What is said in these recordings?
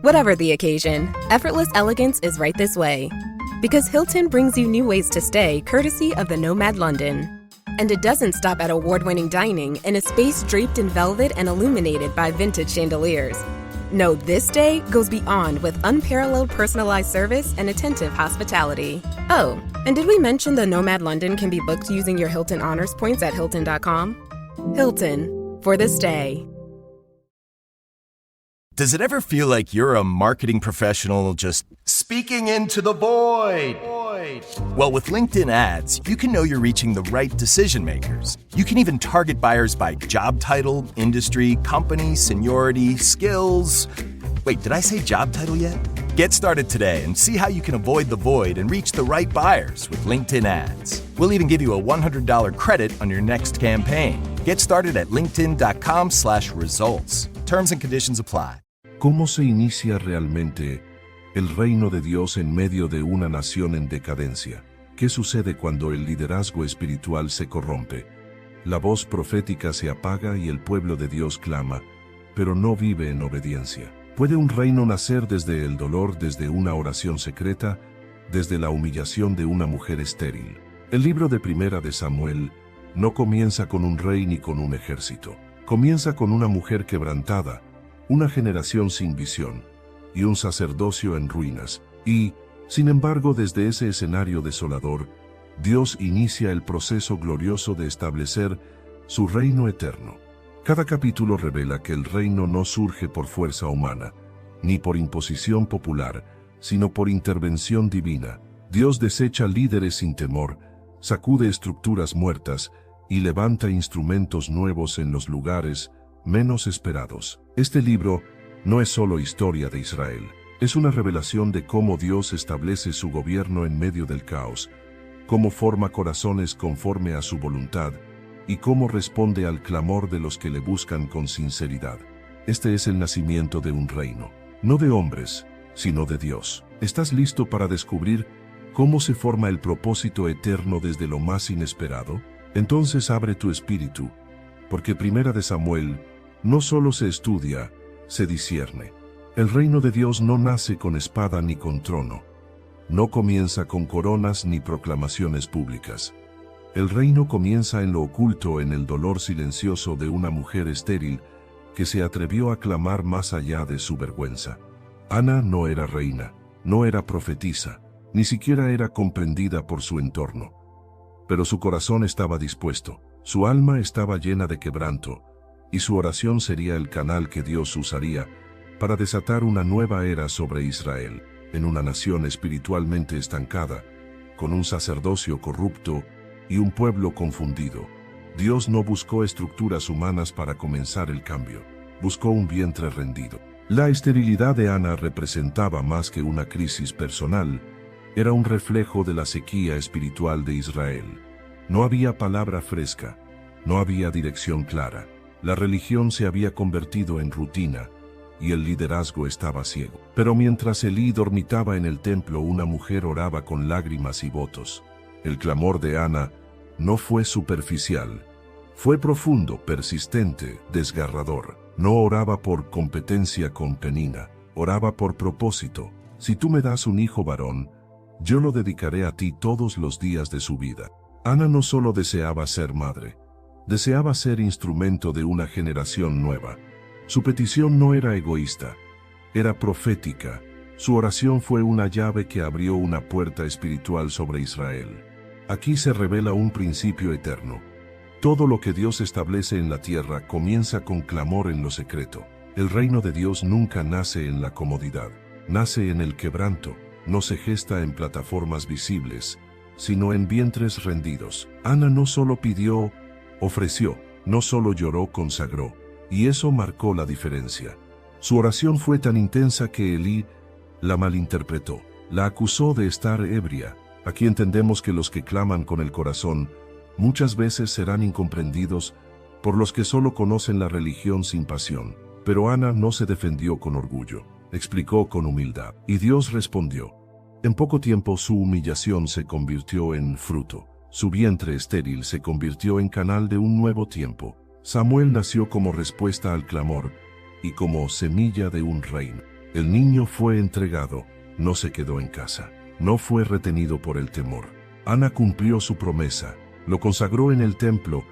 Whatever the occasion, effortless elegance is right this way. Because Hilton brings you new ways to stay courtesy of the Nomad London. And it doesn't stop at award-winning dining in a space draped in velvet and illuminated by vintage chandeliers. No, this day goes beyond with unparalleled personalized service and attentive hospitality. Oh, and did we mention the Nomad London can be booked using your Hilton Honors points at Hilton.com? Hilton, for the stay. Does it ever feel like you're a marketing professional just speaking into the void? Well, with LinkedIn ads, you can know you're reaching the right decision makers. You can even target buyers by job title, industry, company, seniority, skills. Wait, did I say job title yet? Get started today and see how you can avoid the void and reach the right buyers with LinkedIn ads. We'll even give you a $100 credit on your next campaign. Get started at linkedin.com/results. Terms and conditions apply. ¿Cómo se inicia realmente el reino de Dios en medio de una nación en decadencia? ¿Qué sucede cuando el liderazgo espiritual se corrompe? La voz profética se apaga y el pueblo de Dios clama, pero no vive en obediencia. ¿Puede un reino nacer desde el dolor, desde una oración secreta, desde la humillación de una mujer estéril? El libro de Primera de Samuel no comienza con un rey ni con un ejército. Comienza con una mujer quebrantada, una generación sin visión, y un sacerdocio en ruinas. Y, sin embargo, desde ese escenario desolador, Dios inicia el proceso glorioso de establecer su reino eterno. Cada capítulo revela que el reino no surge por fuerza humana, ni por imposición popular, sino por intervención divina. Dios desecha líderes sin temor, sacude estructuras muertas y levanta instrumentos nuevos en los lugares menos esperados. Este libro no es solo historia de Israel, es una revelación de cómo Dios establece su gobierno en medio del caos, cómo forma corazones conforme a su voluntad y cómo responde al clamor de los que le buscan con sinceridad. Este es el nacimiento de un reino, no de hombres, sino de Dios. ¿Estás listo para descubrir cómo se forma el propósito eterno desde lo más inesperado? Entonces abre tu espíritu, porque Primera de Samuel no solo se estudia, se discierne. El reino de Dios no nace con espada ni con trono. No comienza con coronas ni proclamaciones públicas. El reino comienza en lo oculto, en el dolor silencioso de una mujer estéril que se atrevió a clamar más allá de su vergüenza. Ana no era reina, no era profetisa, ni siquiera era comprendida por su entorno. Pero su corazón estaba dispuesto, su alma estaba llena de quebranto, y su oración sería el canal que Dios usaría para desatar una nueva era sobre Israel, en una nación espiritualmente estancada, con un sacerdocio corrupto y un pueblo confundido. Dios no buscó estructuras humanas para comenzar el cambio, buscó un vientre rendido. La esterilidad de Ana representaba más que una crisis personal, era un reflejo de la sequía espiritual de Israel. No había palabra fresca, no había dirección clara. La religión se había convertido en rutina, y el liderazgo estaba ciego. Pero mientras Elí dormitaba en el templo, una mujer oraba con lágrimas y votos. El clamor de Ana no fue superficial, fue profundo, persistente, desgarrador. No oraba por competencia con Penina, oraba por propósito. Si tú me das un hijo varón, yo lo dedicaré a ti todos los días de su vida. Ana no solo deseaba ser madre, deseaba ser instrumento de una generación nueva. Su petición no era egoísta, era profética. Su oración fue una llave que abrió una puerta espiritual sobre Israel. Aquí se revela un principio eterno. Todo lo que Dios establece en la tierra comienza con clamor en lo secreto. El reino de Dios nunca nace en la comodidad, nace en el quebranto, no se gesta en plataformas visibles, sino en vientres rendidos. Ana no solo pidió, ofreció, no solo lloró, consagró, y eso marcó la diferencia. Su oración fue tan intensa que Elí la malinterpretó, la acusó de estar ebria. Aquí entendemos que los que claman con el corazón muchas veces serán incomprendidos por los que solo conocen la religión sin pasión. Pero Ana no se defendió con orgullo, explicó con humildad, y Dios respondió. En poco tiempo su humillación se convirtió en fruto. Su vientre estéril se convirtió en canal de un nuevo tiempo. Samuel nació como respuesta al clamor y como semilla de un reino. El niño fue entregado, no se quedó en casa, no fue retenido por el temor. Ana cumplió su promesa, lo consagró en el templo,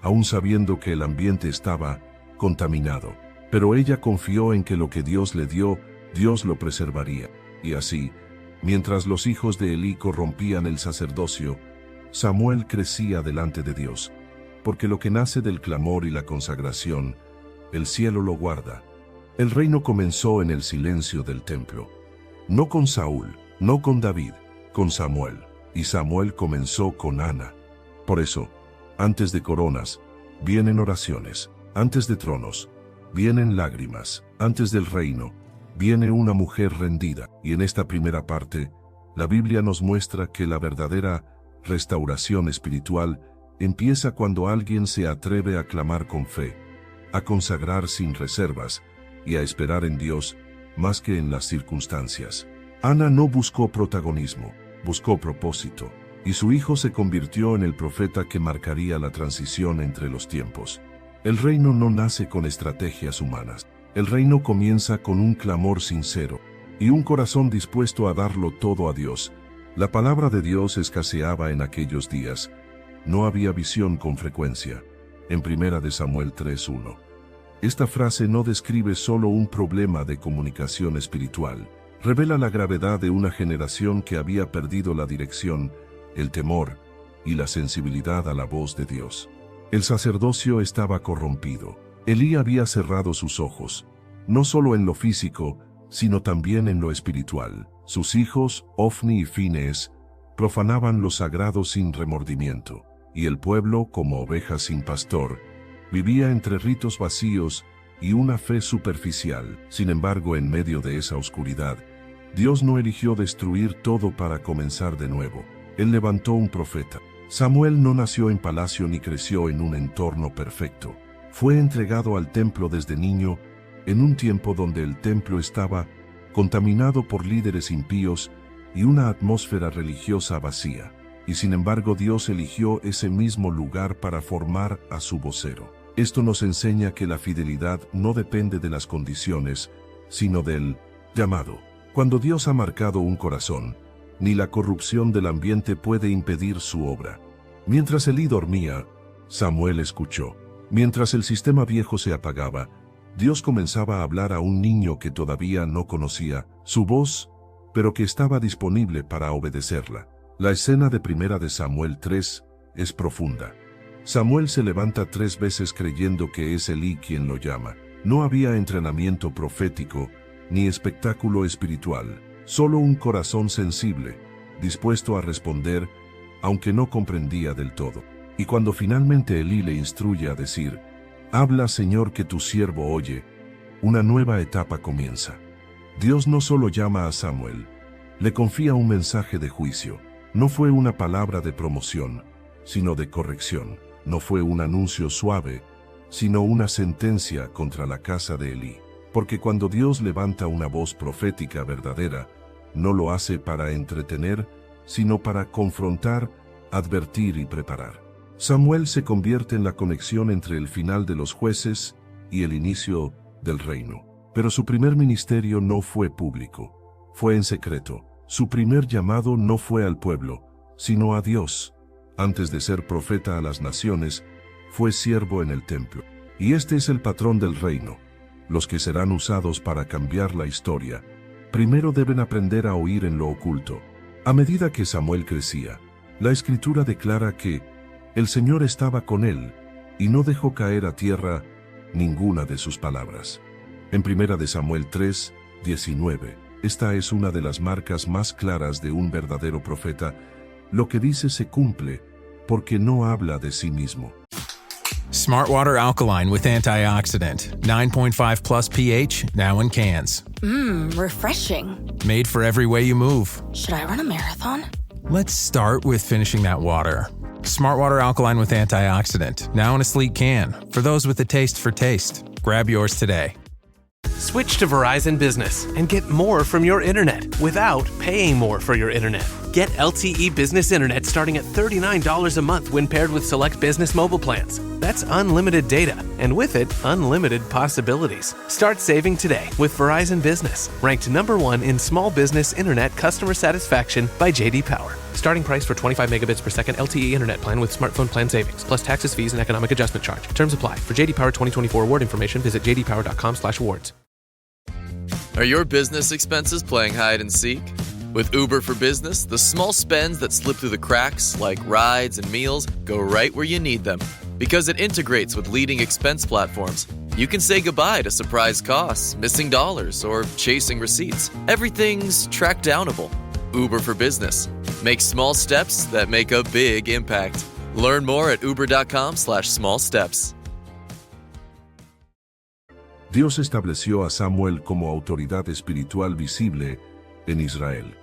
aún sabiendo que el ambiente estaba contaminado. Pero ella confió en que lo que Dios le dio, Dios lo preservaría. Y así, mientras los hijos de Elí corrompían el sacerdocio, Samuel crecía delante de Dios, porque lo que nace del clamor y la consagración, el cielo lo guarda. El reino comenzó en el silencio del templo, no con Saúl, no con David, con Samuel, y Samuel comenzó con Ana. Por eso, antes de coronas, vienen oraciones, antes de tronos, vienen lágrimas, antes del reino, viene una mujer rendida. Y en esta primera parte, la Biblia nos muestra que la verdadera restauración espiritual empieza cuando alguien se atreve a clamar con fe, a consagrar sin reservas y a esperar en Dios más que en las circunstancias. Ana no buscó protagonismo, buscó propósito, y su hijo se convirtió en el profeta que marcaría la transición entre los tiempos. El reino no nace con estrategias humanas. El reino comienza con un clamor sincero y un corazón dispuesto a darlo todo a Dios. La palabra de Dios escaseaba en aquellos días. No había visión con frecuencia. En 1 Samuel 3:1. Esta frase no describe solo un problema de comunicación espiritual. Revela la gravedad de una generación que había perdido la dirección, el temor y la sensibilidad a la voz de Dios. El sacerdocio estaba corrompido. Elí había cerrado sus ojos, no solo en lo físico, sino también en lo espiritual. Sus hijos, Ofni y Fines, profanaban lo sagrado sin remordimiento, y el pueblo, como ovejas sin pastor, vivía entre ritos vacíos y una fe superficial. Sin embargo, en medio de esa oscuridad, Dios no eligió destruir todo para comenzar de nuevo. Él levantó un profeta. Samuel no nació en palacio ni creció en un entorno perfecto. Fue entregado al templo desde niño, en un tiempo donde el templo estaba contaminado por líderes impíos y una atmósfera religiosa vacía. Y sin embargo Dios eligió ese mismo lugar para formar a su vocero. Esto nos enseña que la fidelidad no depende de las condiciones, sino del llamado. Cuando Dios ha marcado un corazón, ni la corrupción del ambiente puede impedir su obra. Mientras Elí dormía, Samuel escuchó. Mientras el sistema viejo se apagaba, Dios comenzaba a hablar a un niño que todavía no conocía su voz, pero que estaba disponible para obedecerla. La escena de 1 Samuel 3 es profunda. Samuel se levanta 3 veces creyendo que es Elí quien lo llama. No había entrenamiento profético ni espectáculo espiritual, solo un corazón sensible, dispuesto a responder, aunque no comprendía del todo. Y cuando finalmente Elí le instruye a decir, «Habla, Señor, que tu siervo oye», una nueva etapa comienza. Dios no solo llama a Samuel, le confía un mensaje de juicio. No fue una palabra de promoción, sino de corrección. No fue un anuncio suave, sino una sentencia contra la casa de Elí. Porque cuando Dios levanta una voz profética verdadera, no lo hace para entretener, sino para confrontar, advertir y preparar. Samuel se convierte en la conexión entre el final de los jueces y el inicio del reino. Pero su primer ministerio no fue público, fue en secreto. Su primer llamado no fue al pueblo, sino a Dios. Antes de ser profeta a las naciones, fue siervo en el templo. Y este es el patrón del reino. Los que serán usados para cambiar la historia, primero deben aprender a oír en lo oculto. A medida que Samuel crecía, la Escritura declara que el Señor estaba con él y no dejó caer a tierra ninguna de sus palabras. En 1 Samuel 3, 19, esta es una de las marcas más claras de un verdadero profeta. Lo que dice se cumple, porque no habla de sí mismo. Smart Water Alkaline with antioxidant. 9.5 plus pH, now in cans. Refreshing. Made for every way you move. Should I run a marathon? Let's start with finishing that water. Smart Water Alkaline with antioxidant, now in a sleek can. For those with a taste for taste. Grab yours today. Switch to Verizon Business and get more from your internet without paying more for your internet. Get LTE Business Internet starting at $39 a month when paired with select business mobile plans. That's unlimited data, and with it, unlimited possibilities. Start saving today with Verizon Business, ranked #1 in small business internet customer satisfaction by J.D. Power. Starting price for 25 megabits per second LTE internet plan with smartphone plan savings, plus taxes, fees, and economic adjustment charge. Terms apply. For J.D. Power 2024 award information, visit jdpower.com/awards. Are your business expenses playing hide and seek? With Uber for Business, the small spends that slip through the cracks, like rides and meals, go right where you need them. Because it integrates with leading expense platforms, you can say goodbye to surprise costs, missing dollars, or chasing receipts. Everything's track downable. Uber for Business. Make small steps that make a big impact. Learn more at uber.com/smallsteps. Dios estableció a Samuel como autoridad espiritual visible en Israel,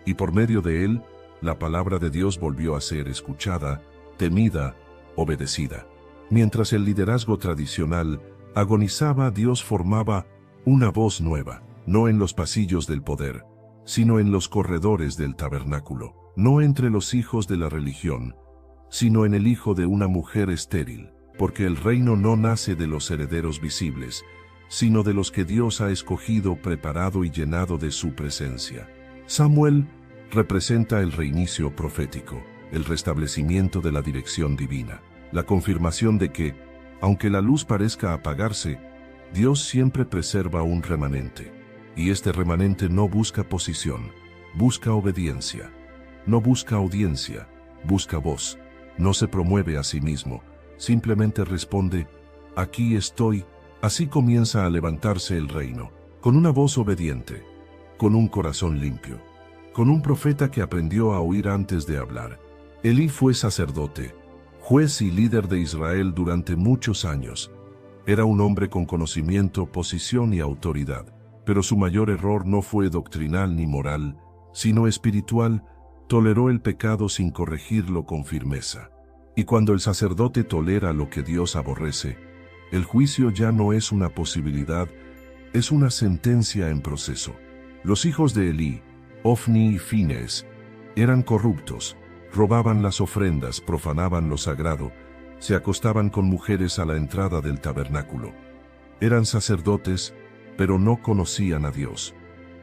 y por medio de él, la palabra de Dios volvió a ser escuchada, temida, obedecida. Mientras el liderazgo tradicional agonizaba, Dios formaba una voz nueva, no en los pasillos del poder, sino en los corredores del tabernáculo, no entre los hijos de la religión, sino en el hijo de una mujer estéril, porque el reino no nace de los herederos visibles, sino de los que Dios ha escogido, preparado y llenado de su presencia. Samuel representa el reinicio profético, el restablecimiento de la dirección divina, la confirmación de que, aunque la luz parezca apagarse, Dios siempre preserva un remanente. Y este remanente no busca posición, busca obediencia. No busca audiencia, busca voz. No se promueve a sí mismo, simplemente responde, aquí estoy. Así comienza a levantarse el reino, con una voz obediente, con un corazón limpio, con un profeta que aprendió a oír antes de hablar. Elí fue sacerdote, juez y líder de Israel durante muchos años. Era un hombre con conocimiento, posición y autoridad, pero su mayor error no fue doctrinal ni moral, sino espiritual. Toleró el pecado sin corregirlo con firmeza. Y cuando el sacerdote tolera lo que Dios aborrece, el juicio ya no es una posibilidad, es una sentencia en proceso. Los hijos de Elí, Ofni y Fines, eran corruptos, robaban las ofrendas, profanaban lo sagrado, se acostaban con mujeres a la entrada del tabernáculo. Eran sacerdotes, pero no conocían a Dios.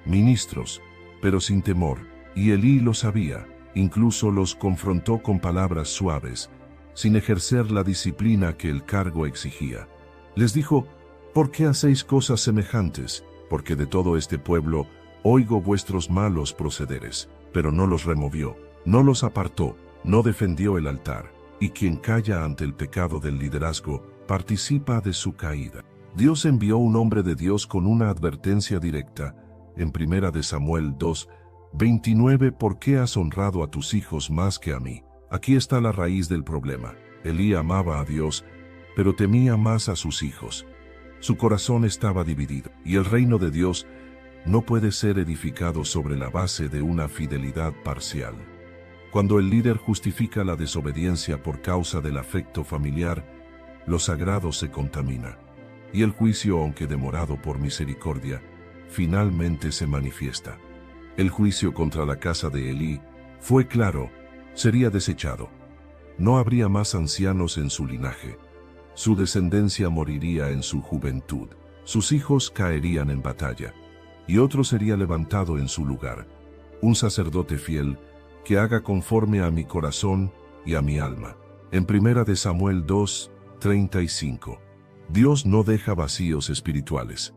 Ministros, pero sin temor, y Elí lo sabía, incluso los confrontó con palabras suaves, sin ejercer la disciplina que el cargo exigía. Les dijo, ¿por qué hacéis cosas semejantes? Porque de todo este pueblo oigo vuestros malos procederes. Pero no los removió, no los apartó, no defendió el altar. Y quien calla ante el pecado del liderazgo, participa de su caída. Dios envió un hombre de Dios con una advertencia directa, en 1 Samuel 2:29, ¿por qué has honrado a tus hijos más que a mí? Aquí está la raíz del problema. Elí amaba a Dios, pero temía más a sus hijos. Su corazón estaba dividido, y el reino de Dios no puede ser edificado sobre la base de una fidelidad parcial. Cuando el líder justifica la desobediencia por causa del afecto familiar, lo sagrado se contamina, y el juicio, aunque demorado por misericordia, finalmente se manifiesta. El juicio contra la casa de Elí fue claro, sería desechado. No habría más ancianos en su linaje. Su descendencia moriría en su juventud. Sus hijos caerían en batalla, y otro sería levantado en su lugar. Un sacerdote fiel, que haga conforme a mi corazón y a mi alma. En 1 Samuel 2:35. Dios no deja vacíos espirituales.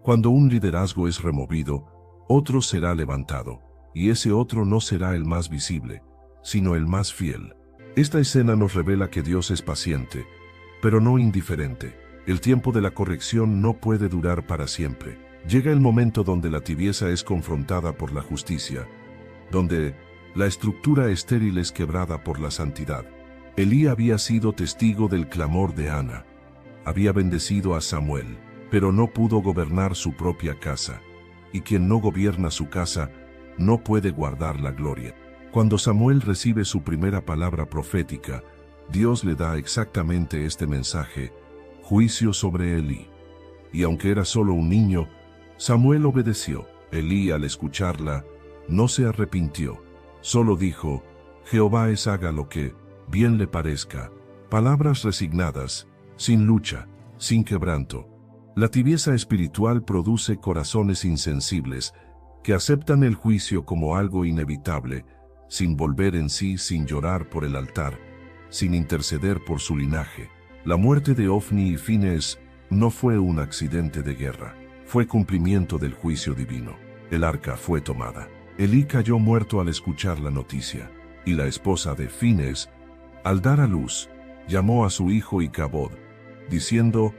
Cuando un liderazgo es removido, otro será levantado, y ese otro no será el más visible, sino el más fiel. Esta escena nos revela que Dios es paciente, pero no indiferente. El tiempo de la corrección no puede durar para siempre. Llega el momento donde la tibieza es confrontada por la justicia, donde la estructura estéril es quebrada por la santidad. Elí había sido testigo del clamor de Ana. Había bendecido a Samuel, pero no pudo gobernar su propia casa. Y quien no gobierna su casa, no puede guardar la gloria. Cuando Samuel recibe su primera palabra profética, Dios le da exactamente este mensaje: juicio sobre Elí. Y aunque era solo un niño, Samuel obedeció. Elí, al escucharla, no se arrepintió, Solo dijo, Jehová haga lo que bien le parezca. Palabras resignadas, sin lucha, sin quebranto. La tibieza espiritual produce corazones insensibles, que aceptan el juicio como algo inevitable, sin volver en sí, sin llorar por el altar, sin interceder por su linaje. La muerte de Ofni y Fines no fue un accidente de guerra, fue cumplimiento del juicio divino. El arca fue tomada. Elí cayó muerto al escuchar la noticia, y la esposa de Fines, al dar a luz, llamó a su hijo Icabod, diciendo,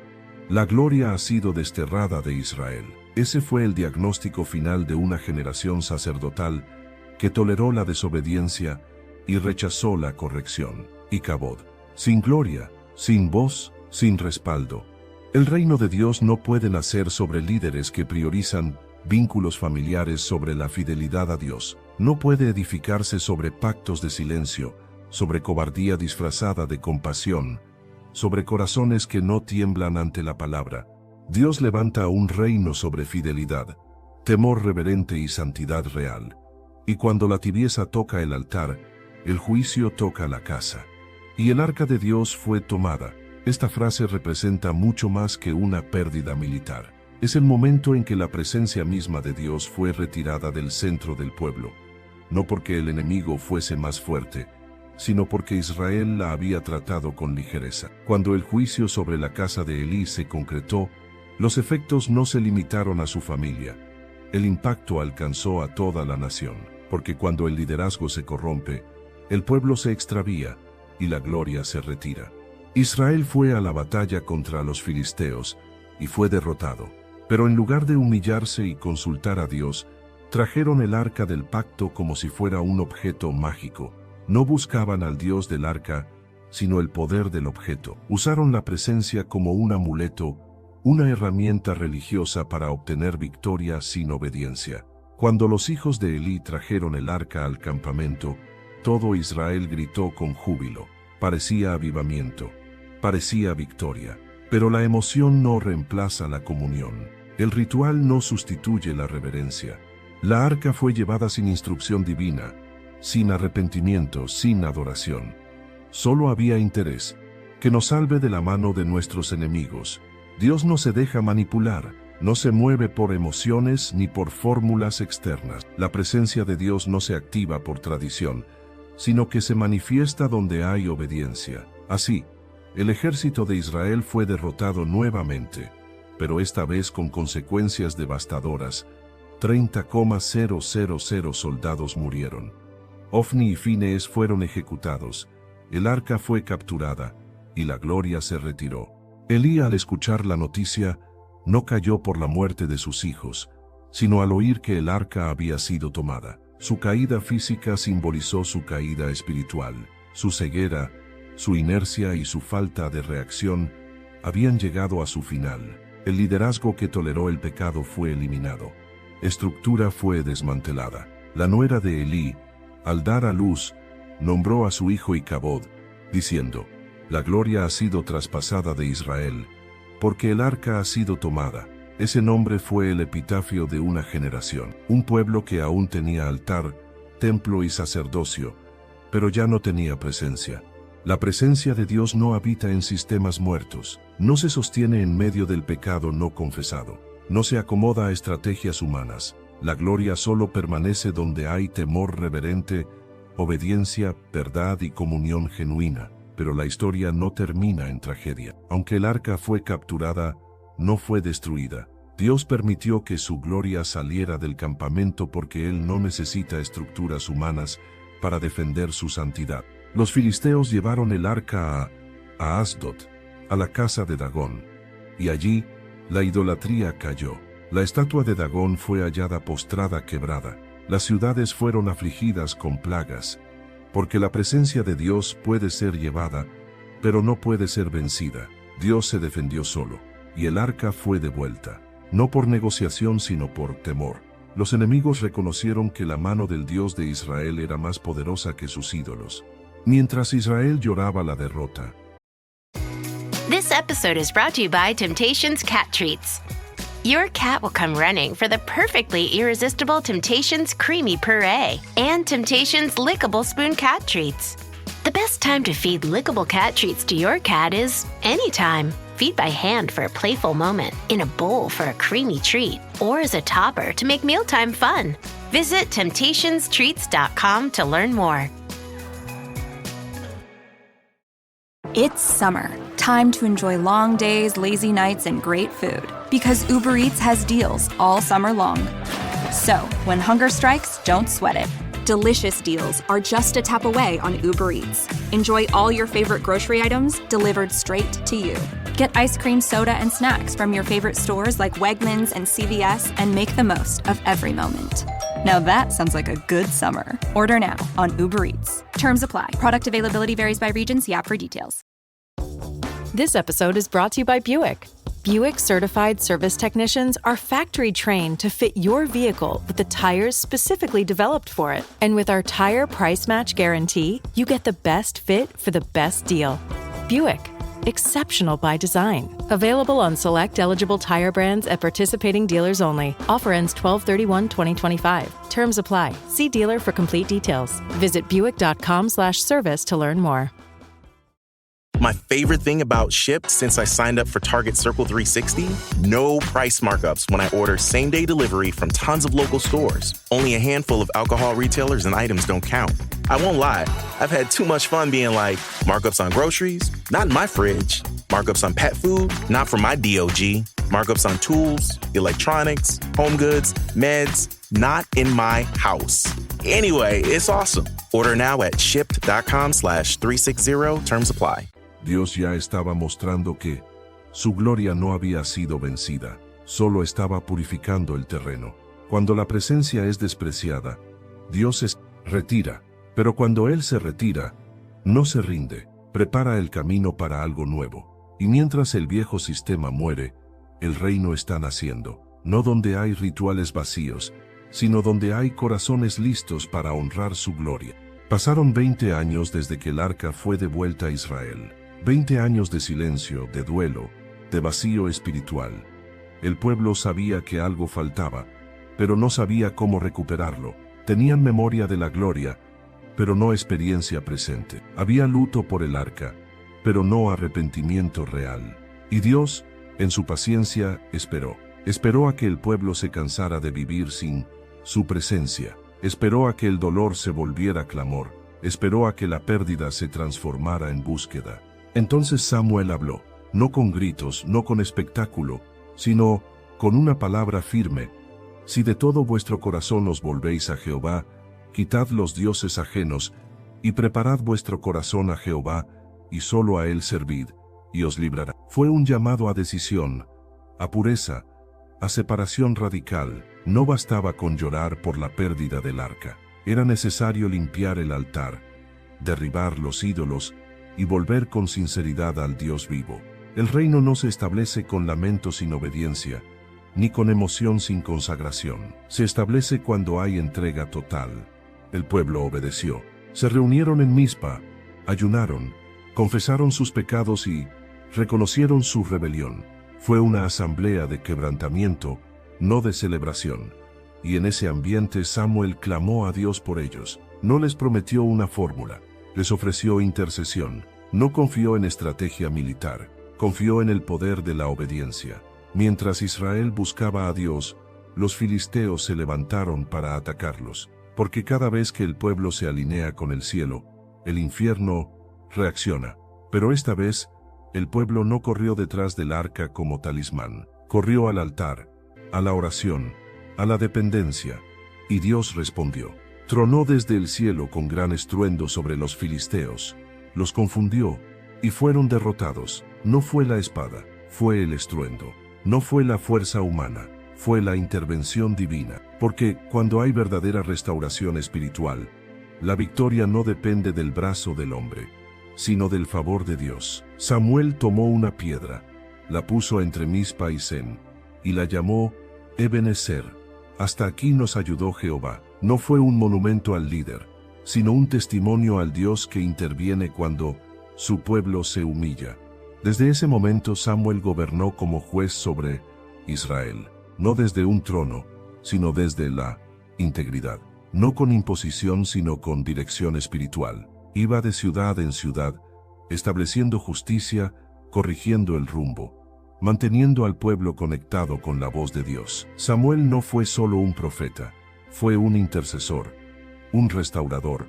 la gloria ha sido desterrada de Israel. Ese fue el diagnóstico final de una generación sacerdotal que toleró la desobediencia y rechazó la corrección. Icabod, sin gloria, sin voz, sin respaldo. El reino de Dios no puede nacer sobre líderes que priorizan vínculos familiares sobre la fidelidad a Dios. No puede edificarse sobre pactos de silencio, sobre cobardía disfrazada de compasión, sobre corazones que no tiemblan ante la palabra. Dios levanta un reino sobre fidelidad, temor reverente y santidad real. Y cuando la tibieza toca el altar, el juicio toca la casa. Y el arca de Dios fue tomada. Esta frase representa mucho más que una pérdida militar. Es el momento en que la presencia misma de Dios fue retirada del centro del pueblo, no porque el enemigo fuese más fuerte, sino porque Israel la había tratado con ligereza. Cuando el juicio sobre la casa de Elí se concretó, los efectos no se limitaron a su familia. El impacto alcanzó a toda la nación, porque cuando el liderazgo se corrompe, el pueblo se extravía y la gloria se retira. Israel fue a la batalla contra los filisteos y fue derrotado. Pero en lugar de humillarse y consultar a Dios, trajeron el arca del pacto como si fuera un objeto mágico. No buscaban al Dios del arca, sino el poder del objeto. Usaron la presencia como un amuleto, una herramienta religiosa para obtener victoria sin obediencia. Cuando los hijos de Elí trajeron el arca al campamento, todo Israel gritó con júbilo. Parecía avivamiento, parecía victoria. Pero la emoción no reemplaza la comunión. El ritual no sustituye la reverencia. La arca fue llevada sin instrucción divina, sin arrepentimiento, sin adoración. Solo había interés, que nos salve de la mano de nuestros enemigos. Dios no se deja manipular, no se mueve por emociones ni por fórmulas externas. La presencia de Dios no se activa por tradición, sino que se manifiesta donde hay obediencia. Así, el ejército de Israel fue derrotado nuevamente, pero esta vez con consecuencias devastadoras. 30,000 soldados murieron. Ofni y Fines fueron ejecutados, el arca fue capturada, y la gloria se retiró. Elí, al escuchar la noticia, no cayó por la muerte de sus hijos, sino al oír que el arca había sido tomada. Su caída física simbolizó su caída espiritual, su ceguera, su inercia y su falta de reacción habían llegado a su final. El liderazgo que toleró el pecado fue eliminado. Estructura fue desmantelada. La nuera de Elí, al dar a luz, nombró a su hijo Icabod, diciendo, la gloria ha sido traspasada de Israel, porque el arca ha sido tomada. Ese nombre fue el epitafio de una generación, un pueblo que aún tenía altar, templo y sacerdocio, pero ya no tenía presencia. La presencia de Dios no habita en sistemas muertos, no se sostiene en medio del pecado no confesado, no se acomoda a estrategias humanas. La gloria solo permanece donde hay temor reverente, obediencia, verdad y comunión genuina. Pero la historia no termina en tragedia. Aunque el arca fue capturada, no fue destruida. Dios permitió que su gloria saliera del campamento porque Él no necesita estructuras humanas para defender su santidad. Los filisteos llevaron el arca a Asdod, a la casa de Dagón, y allí la idolatría cayó. La estatua de Dagón fue hallada postrada, quebrada. Las ciudades fueron afligidas con plagas, porque la presencia de Dios puede ser llevada, pero no puede ser vencida. Dios se defendió solo, y el arca fue devuelta, no por negociación sino por temor. Los enemigos reconocieron que la mano del Dios de Israel era más poderosa que sus ídolos. Mientras Israel lloraba la derrota. This episode is brought to you by Temptations Cat Treats. Your cat will come running for the perfectly irresistible Temptations Creamy Puree and Temptations Lickable Spoon Cat Treats. The best time to feed lickable cat treats to your cat is anytime. Feed by hand for a playful moment, in a bowl for a creamy treat, or as a topper to make mealtime fun. Visit TemptationsTreats.com to learn more. It's summer. Time to enjoy long days, lazy nights, and great food. Because Uber Eats has deals all summer long. So, when hunger strikes, don't sweat it. Delicious deals are just a tap away on Uber Eats. Enjoy all your favorite grocery items delivered straight to you. Get ice cream, soda, and snacks from your favorite stores like Wegmans and CVS and make the most of every moment. Now that sounds like a good summer. Order now on Uber Eats. Terms apply. Product availability varies by region. See app for details. This episode is brought to you by Buick. Buick certified service technicians are factory trained to fit your vehicle with the tires specifically developed for it. And with our tire price match guarantee, you get the best fit for the best deal. Buick, exceptional by design. Available on select eligible tire brands at participating dealers only. Offer ends 12/31/2025. Terms apply. See dealer for complete details. Visit Buick.com/service to learn more. My favorite thing about Shipt since I signed up for Target Circle 360? No price markups when I order same-day delivery from tons of local stores. Only a handful of alcohol retailers and items don't count. I won't lie, I've had too much fun being like, markups on groceries? Not in my fridge. Markups on pet food? Not from my DOG. Markups on tools, electronics, home goods, meds? Not in my house. Anyway, it's awesome. Order now at shipt.com/360. Terms apply. Dios ya estaba mostrando que su gloria no había sido vencida, solo estaba purificando el terreno. Cuando la presencia es despreciada, Dios se retira, pero cuando Él se retira, no se rinde, prepara el camino para algo nuevo. Y mientras el viejo sistema muere, el reino está naciendo, no donde hay rituales vacíos, sino donde hay corazones listos para honrar su gloria. Pasaron 20 años desde que el arca fue devuelta a Israel. 20 años de silencio, de duelo, de vacío espiritual. El pueblo sabía que algo faltaba, pero no sabía cómo recuperarlo. Tenían memoria de la gloria, pero no experiencia presente. Había luto por el arca, pero no arrepentimiento real. Y Dios, en su paciencia, esperó. Esperó a que el pueblo se cansara de vivir sin su presencia. Esperó a que el dolor se volviera clamor. Esperó a que la pérdida se transformara en búsqueda. Entonces Samuel habló, no con gritos, no con espectáculo, sino con una palabra firme. Si de todo vuestro corazón os volvéis a Jehová, quitad los dioses ajenos, y preparad vuestro corazón a Jehová, y solo a Él servid, y os librará. Fue un llamado a decisión, a pureza, a separación radical. No bastaba con llorar por la pérdida del arca. Era necesario limpiar el altar, derribar los ídolos, y volver con sinceridad al Dios vivo. El reino no se establece con lamento sin obediencia, ni con emoción sin consagración. Se establece cuando hay entrega total. El pueblo obedeció. Se reunieron en Mizpa, ayunaron, confesaron sus pecados y reconocieron su rebelión. Fue una asamblea de quebrantamiento, no de celebración. Y en ese ambiente Samuel clamó a Dios por ellos. No les prometió una fórmula. Les ofreció intercesión. No confió en estrategia militar, confió en el poder de la obediencia. Mientras Israel buscaba a Dios, los filisteos se levantaron para atacarlos, porque cada vez que el pueblo se alinea con el cielo, el infierno reacciona. Pero esta vez, el pueblo no corrió detrás del arca como talismán, corrió al altar, a la oración, a la dependencia, y Dios respondió. Tronó desde el cielo con gran estruendo sobre los filisteos, los confundió, y fueron derrotados. No fue la espada, fue el estruendo. No fue la fuerza humana, fue la intervención divina. Porque cuando hay verdadera restauración espiritual, la victoria no depende del brazo del hombre, sino del favor de Dios. Samuel tomó una piedra, la puso entre Mizpa y Sen, y la llamó Ebenezer. Hasta aquí nos ayudó Jehová. No fue un monumento al líder, sino un testimonio al Dios que interviene cuando su pueblo se humilla. Desde ese momento Samuel gobernó como juez sobre Israel. no desde un trono, sino desde la integridad, no con imposición, sino con dirección espiritual. Iba de ciudad en ciudad, estableciendo justicia, corrigiendo el rumbo, manteniendo al pueblo conectado con la voz de Dios. Samuel no fue solo un profeta, fue un intercesor, un restaurador,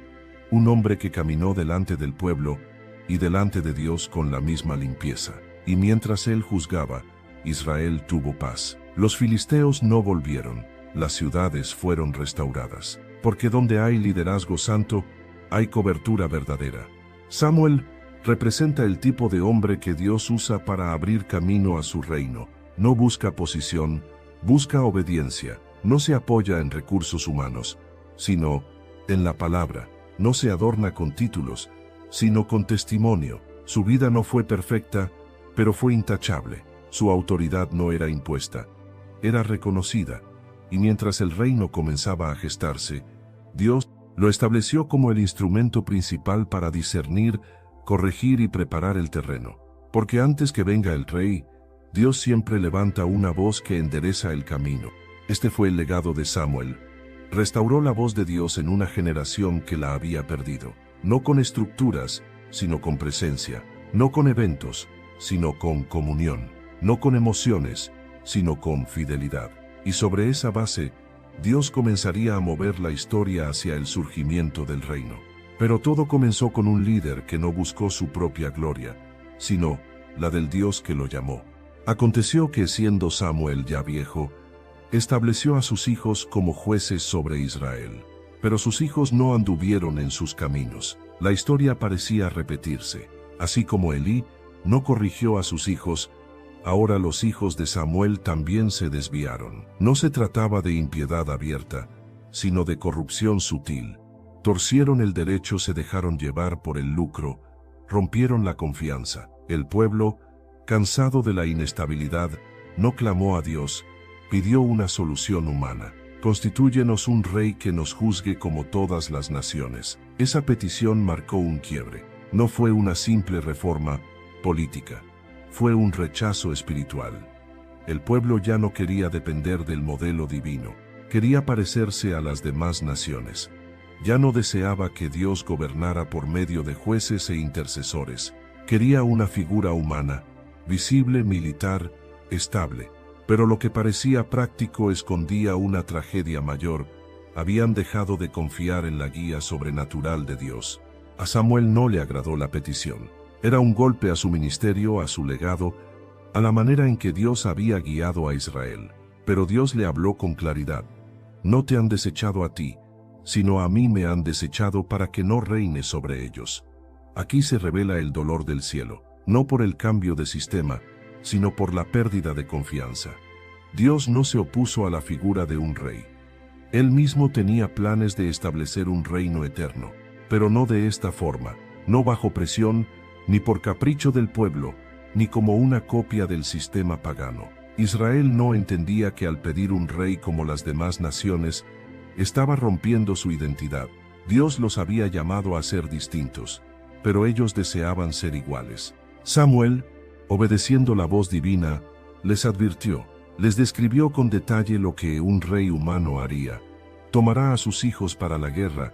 un hombre que caminó delante del pueblo y delante de Dios con la misma limpieza. Y mientras él juzgaba, Israel tuvo paz. Los filisteos no volvieron, las ciudades fueron restauradas. Porque donde hay liderazgo santo, hay cobertura verdadera. Samuel representa el tipo de hombre que Dios usa para abrir camino a su reino. No busca posición, busca obediencia. No se apoya en recursos humanos, sino en la palabra. No se adorna con títulos, sino con testimonio. Su vida no fue perfecta, pero fue intachable. Su autoridad no era impuesta, era reconocida. Y mientras el reino comenzaba a gestarse, Dios lo estableció como el instrumento principal para discernir, corregir y preparar el terreno. Porque antes que venga el rey, Dios siempre levanta una voz que endereza el camino. Este fue el legado de Samuel. Restauró la voz de Dios en una generación que la había perdido. No con estructuras, sino con presencia. No con eventos, sino con comunión. No con emociones, sino con fidelidad. Y sobre esa base, Dios comenzaría a mover la historia hacia el surgimiento del reino. Pero todo comenzó con un líder que no buscó su propia gloria, sino la del Dios que lo llamó. Aconteció que, siendo Samuel ya viejo, estableció a sus hijos como jueces sobre Israel. Pero sus hijos no anduvieron en sus caminos. La historia parecía repetirse. Así como Elí no corrigió a sus hijos, ahora los hijos de Samuel también se desviaron. No se trataba de impiedad abierta, sino de corrupción sutil. Torcieron el derecho, se dejaron llevar por el lucro, rompieron la confianza. El pueblo, cansado de la inestabilidad, no clamó a Dios, pidió una solución humana. Constitúyenos un rey que nos juzgue como todas las naciones. Esa petición marcó un quiebre. No fue una simple reforma política, fue un rechazo espiritual. El pueblo ya no quería depender del modelo divino, quería parecerse a las demás naciones. Ya no deseaba que Dios gobernara por medio de jueces e intercesores. Quería una figura humana, visible, militar, estable. Pero lo que parecía práctico escondía una tragedia mayor. Habían dejado de confiar en la guía sobrenatural de Dios. A Samuel no le agradó la petición. Era un golpe a su ministerio, a su legado, a la manera en que Dios había guiado a Israel. Pero Dios le habló con claridad. No te han desechado a ti, sino a mí me han desechado para que no reine sobre ellos. Aquí se revela el dolor del cielo, no por el cambio de sistema, sino por la pérdida de confianza. Dios no se opuso a la figura de un rey. Él mismo tenía planes de establecer un reino eterno, pero no de esta forma, no bajo presión, ni por capricho del pueblo, ni como una copia del sistema pagano. Israel no entendía que al pedir un rey como las demás naciones, estaba rompiendo su identidad. Dios los había llamado a ser distintos, pero ellos deseaban ser iguales. Samuel, obedeciendo la voz divina, les advirtió, les describió con detalle lo que un rey humano haría. Tomará a sus hijos para la guerra,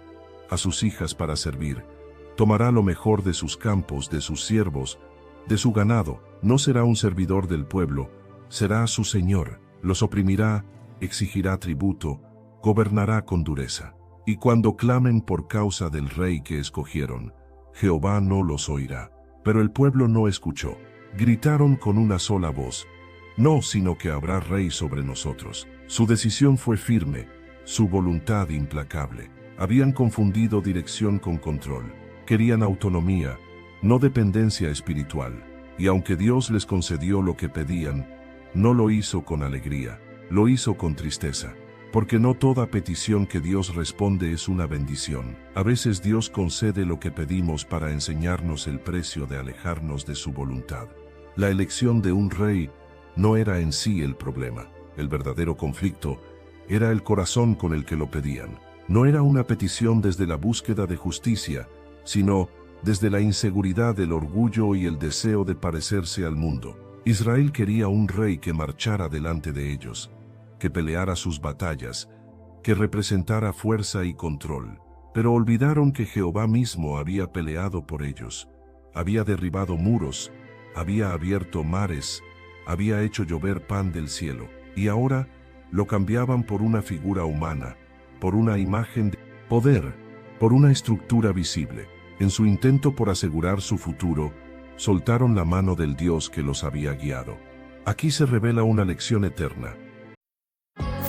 a sus hijas para servir. Tomará lo mejor de sus campos, de sus siervos, de su ganado. No será un servidor del pueblo, será su señor. Los oprimirá, exigirá tributo, gobernará con dureza. Y cuando clamen por causa del rey que escogieron, Jehová no los oirá. Pero el pueblo no escuchó. Gritaron con una sola voz, no, sino que habrá rey sobre nosotros. Su decisión fue firme, su voluntad implacable. Habían confundido dirección con control. Querían autonomía, no dependencia espiritual. Y aunque Dios les concedió lo que pedían, no lo hizo con alegría, lo hizo con tristeza. Porque no toda petición que Dios responde es una bendición. A veces Dios concede lo que pedimos para enseñarnos el precio de alejarnos de su voluntad. La elección de un rey no era en sí el problema. El verdadero conflicto era el corazón con el que lo pedían. No era una petición desde la búsqueda de justicia, sino desde la inseguridad, el orgullo y el deseo de parecerse al mundo. Israel quería un rey que marchara delante de ellos, que peleara sus batallas, que representara fuerza y control. Pero olvidaron que Jehová mismo había peleado por ellos, había derribado muros, había abierto mares, había hecho llover pan del cielo, y ahora lo cambiaban por una figura humana, por una imagen de poder, por una estructura visible. En su intento por asegurar su futuro, soltaron la mano del Dios que los había guiado. Aquí se revela una lección eterna.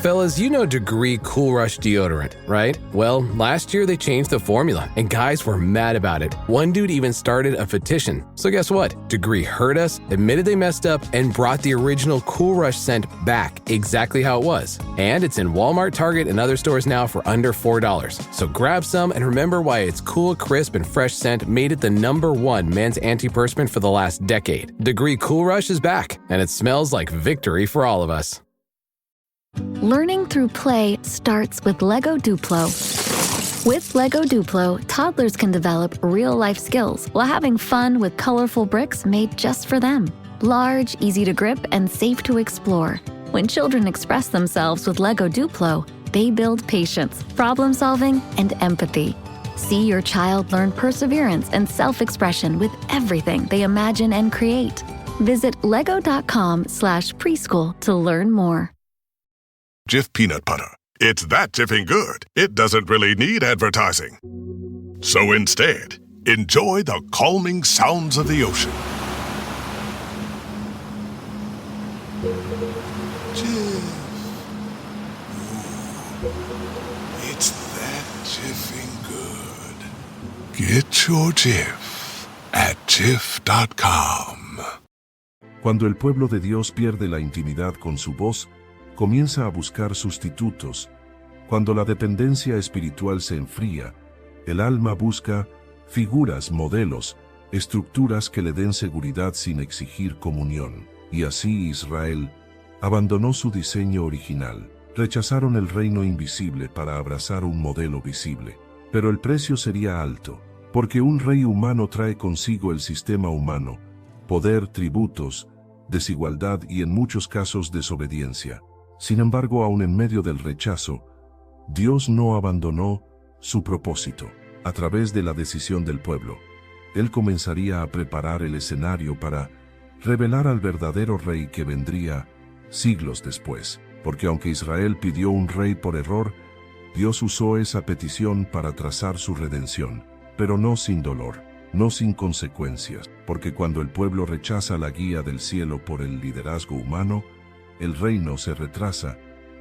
Fellas, you know Degree Cool Rush deodorant, right? Well, last year they changed the formula, and guys were mad about it. One dude even started a petition. So guess what? Degree heard us, admitted they messed up, and brought the original Cool Rush scent back exactly how it was. And it's in Walmart, Target, and other stores now for under $4. So grab some and remember why its cool, crisp, and fresh scent made it the #1 men's antiperspirant for the last decade. Degree Cool Rush is back, and it smells like victory for all of us. Learning through play starts with Lego Duplo. With Lego Duplo, toddlers can develop real-life skills while having fun with colorful bricks made just for them. Large, easy to grip, and safe to explore. When children express themselves with Lego Duplo, they build patience, problem-solving, and empathy. See your child learn perseverance and self-expression with everything they imagine and create. Visit lego.com/preschool to learn more. Jif peanut butter. It's that jiffing good, it doesn't really need advertising. So instead, enjoy the calming sounds of the ocean. Jif. Ooh, it's that jiffing good. Get your Jif at jif.com. Cuando el pueblo de Dios pierde la intimidad con su voz, comienza a buscar sustitutos. Cuando la dependencia espiritual se enfría, el alma busca figuras, modelos, estructuras que le den seguridad sin exigir comunión. Y así Israel abandonó su diseño original. Rechazaron el reino invisible para abrazar un modelo visible. Pero el precio sería alto, porque un rey humano trae consigo el sistema humano, poder, tributos, desigualdad y en muchos casos desobediencia. Sin embargo, aún en medio del rechazo, Dios no abandonó su propósito. A través de la decisión del pueblo, Él comenzaría a preparar el escenario para revelar al verdadero rey que vendría siglos después. Porque aunque Israel pidió un rey por error, Dios usó esa petición para trazar su redención, pero no sin dolor, no sin consecuencias. Porque cuando el pueblo rechaza la guía del cielo por el liderazgo humano, el reino se retrasa,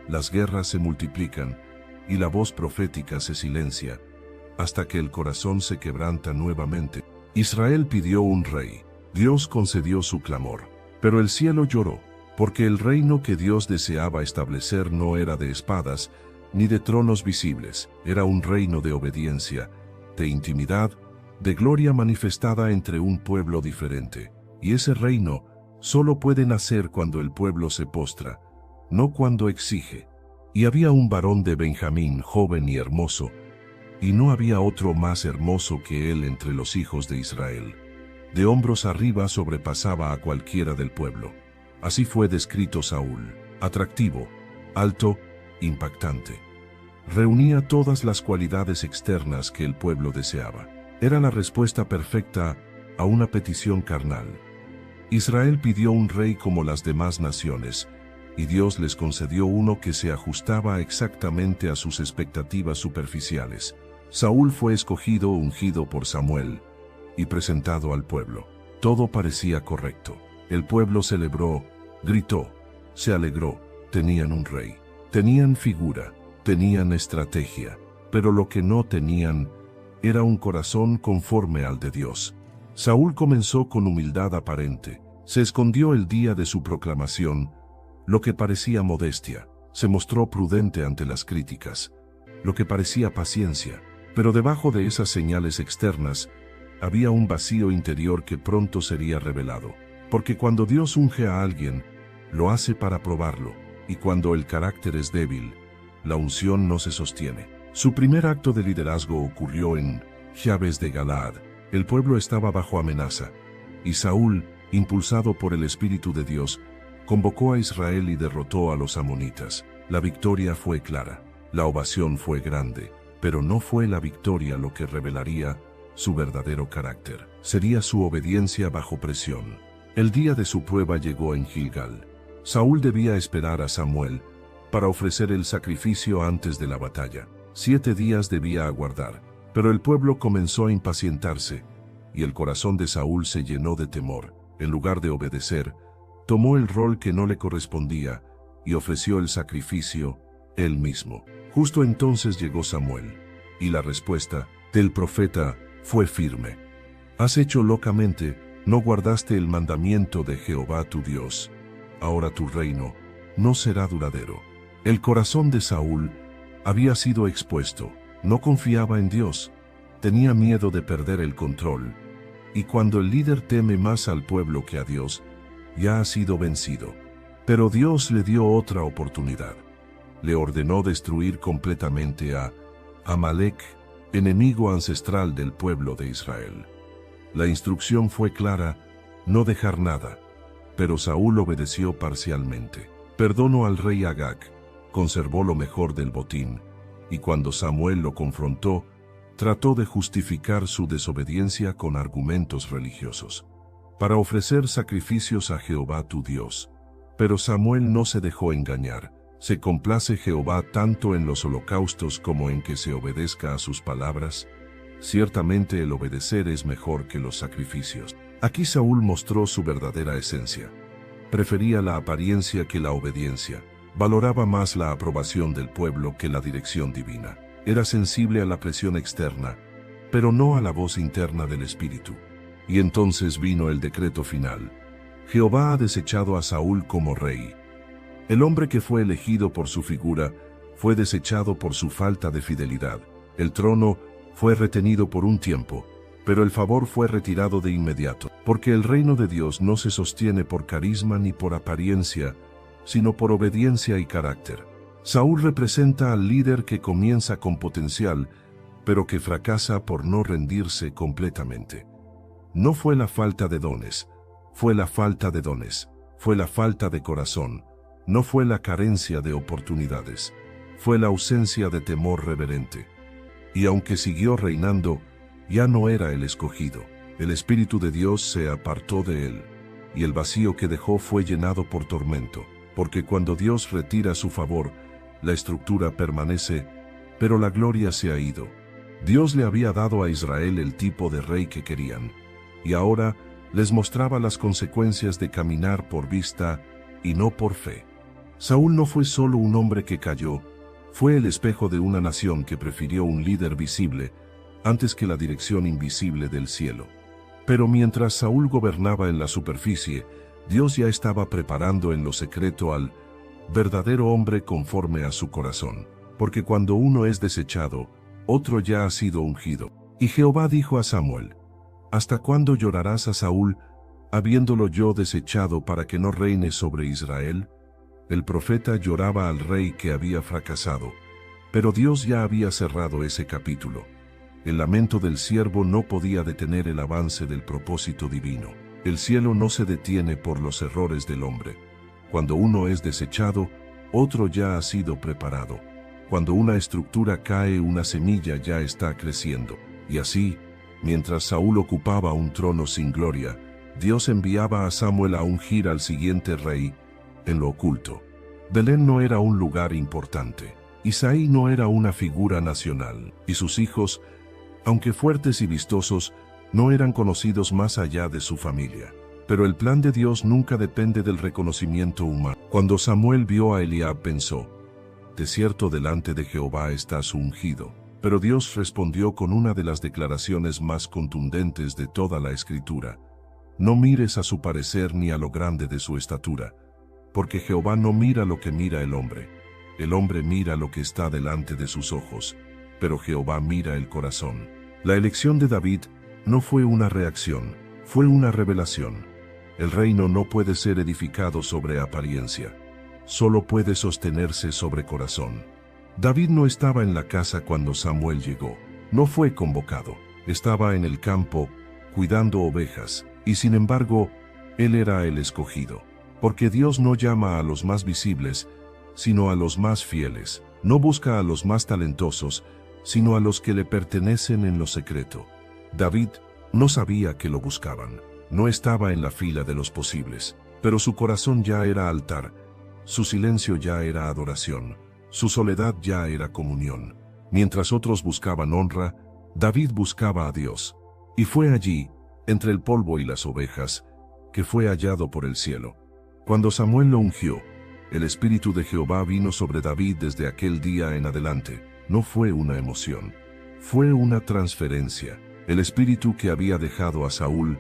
las guerras se multiplican y la voz profética se silencia, hasta que el corazón se quebranta nuevamente. Israel pidió un rey, Dios concedió su clamor, pero el cielo lloró, porque el reino que Dios deseaba establecer no era de espadas ni de tronos visibles, era un reino de obediencia, de intimidad, de gloria manifestada entre un pueblo diferente. Y ese reino solo puede nacer cuando el pueblo se postra, no cuando exige. Y había un varón de Benjamín, joven y hermoso, y no había otro más hermoso que él entre los hijos de Israel. De hombros arriba sobrepasaba a cualquiera del pueblo. Así fue descrito Saúl, atractivo, alto, impactante. Reunía todas las cualidades externas que el pueblo deseaba. Era la respuesta perfecta a una petición carnal. Israel pidió un rey como las demás naciones, y Dios les concedió uno que se ajustaba exactamente a sus expectativas superficiales. Saúl fue escogido, ungido por Samuel, y presentado al pueblo. Todo parecía correcto. El pueblo celebró, gritó, se alegró. Tenían un rey, tenían figura, tenían estrategia, pero lo que no tenían era un corazón conforme al de Dios. Saúl comenzó con humildad aparente. Se escondió el día de su proclamación, lo que parecía modestia. Se mostró prudente ante las críticas, lo que parecía paciencia. Pero debajo de esas señales externas, había un vacío interior que pronto sería revelado. Porque cuando Dios unge a alguien, lo hace para probarlo, y cuando el carácter es débil, la unción no se sostiene. Su primer acto de liderazgo ocurrió en Jabes de Galaad. El pueblo estaba bajo amenaza, y Saúl, impulsado por el Espíritu de Dios, convocó a Israel y derrotó a los amonitas. La victoria fue clara, la ovación fue grande, pero no fue la victoria lo que revelaría su verdadero carácter. Sería su obediencia bajo presión. El día de su prueba llegó en Gilgal. Saúl debía esperar a Samuel para ofrecer el sacrificio antes de la batalla. 7 días debía aguardar, pero el pueblo comenzó a impacientarse, y el corazón de Saúl se llenó de temor. En lugar de obedecer, tomó el rol que no le correspondía y ofreció el sacrificio él mismo. Justo entonces llegó Samuel, y la respuesta del profeta fue firme. Has hecho locamente, no guardaste el mandamiento de Jehová tu Dios. Ahora tu reino no será duradero. El corazón de Saúl había sido expuesto, no confiaba en Dios, tenía miedo de perder el control, y cuando el líder teme más al pueblo que a Dios, ya ha sido vencido. Pero Dios le dio otra oportunidad. Le ordenó destruir completamente a Amalek, enemigo ancestral del pueblo de Israel. La instrucción fue clara, no dejar nada, pero Saúl obedeció parcialmente. Perdonó al rey Agag, conservó lo mejor del botín, y cuando Samuel lo confrontó, trató de justificar su desobediencia con argumentos religiosos, para ofrecer sacrificios a Jehová tu Dios. Pero Samuel no se dejó engañar. ¿Se complace Jehová tanto en los holocaustos como en que se obedezca a sus palabras? Ciertamente el obedecer es mejor que los sacrificios. Aquí Saúl mostró su verdadera esencia. Prefería la apariencia que la obediencia. Valoraba más la aprobación del pueblo que la dirección divina. Era sensible a la presión externa, pero no a la voz interna del Espíritu. Y entonces vino el decreto final. Jehová ha desechado a Saúl como rey. El hombre que fue elegido por su figura fue desechado por su falta de fidelidad. El trono fue retenido por un tiempo, pero el favor fue retirado de inmediato, porque el reino de Dios no se sostiene por carisma ni por apariencia, sino por obediencia y carácter. Saúl representa al líder que comienza con potencial, pero que fracasa por no rendirse completamente. No fue la falta de dones, fue la falta de dones, fue la falta de corazón, no fue la carencia de oportunidades, fue la ausencia de temor reverente. Y aunque siguió reinando, ya no era el escogido. El Espíritu de Dios se apartó de él, y el vacío que dejó fue llenado por tormento, porque cuando Dios retira su favor, la estructura permanece, pero la gloria se ha ido. Dios le había dado a Israel el tipo de rey que querían, y ahora les mostraba las consecuencias de caminar por vista y no por fe. Saúl no fue solo un hombre que cayó, fue el espejo de una nación que prefirió un líder visible antes que la dirección invisible del cielo. Pero mientras Saúl gobernaba en la superficie, Dios ya estaba preparando en lo secreto al verdadero hombre conforme a su corazón, porque cuando uno es desechado, otro ya ha sido ungido. Y Jehová dijo a Samuel: ¿Hasta cuándo llorarás a Saúl, habiéndolo yo desechado para que no reine sobre Israel? El profeta lloraba al rey que había fracasado, pero Dios ya había cerrado ese capítulo. El lamento del siervo no podía detener el avance del propósito divino. El cielo no se detiene por los errores del hombre. Cuando uno es desechado, otro ya ha sido preparado. Cuando una estructura cae, una semilla ya está creciendo. Y así, mientras Saúl ocupaba un trono sin gloria, Dios enviaba a Samuel a ungir al siguiente rey en lo oculto. Belén no era un lugar importante. Isaí no era una figura nacional. Y sus hijos, aunque fuertes y vistosos, no eran conocidos más allá de su familia. Pero el plan de Dios nunca depende del reconocimiento humano. Cuando Samuel vio a Eliab pensó: de cierto delante de Jehová está su ungido. Pero Dios respondió con una de las declaraciones más contundentes de toda la Escritura: no mires a su parecer ni a lo grande de su estatura, porque Jehová no mira lo que mira el hombre mira lo que está delante de sus ojos, pero Jehová mira el corazón. La elección de David no fue una reacción, fue una revelación. El reino no puede ser edificado sobre apariencia, solo puede sostenerse sobre corazón. David no estaba en la casa cuando Samuel llegó, no fue convocado, estaba en el campo, cuidando ovejas, y sin embargo, él era el escogido, porque Dios no llama a los más visibles, sino a los más fieles. No busca a los más talentosos, sino a los que le pertenecen en lo secreto. David no sabía que lo buscaban. No estaba en la fila de los posibles, pero su corazón ya era altar, su silencio ya era adoración, su soledad ya era comunión. Mientras otros buscaban honra, David buscaba a Dios. Y fue allí, entre el polvo y las ovejas, que fue hallado por el cielo. Cuando Samuel lo ungió, el Espíritu de Jehová vino sobre David desde aquel día en adelante. No fue una emoción, fue una transferencia. El Espíritu que había dejado a Saúl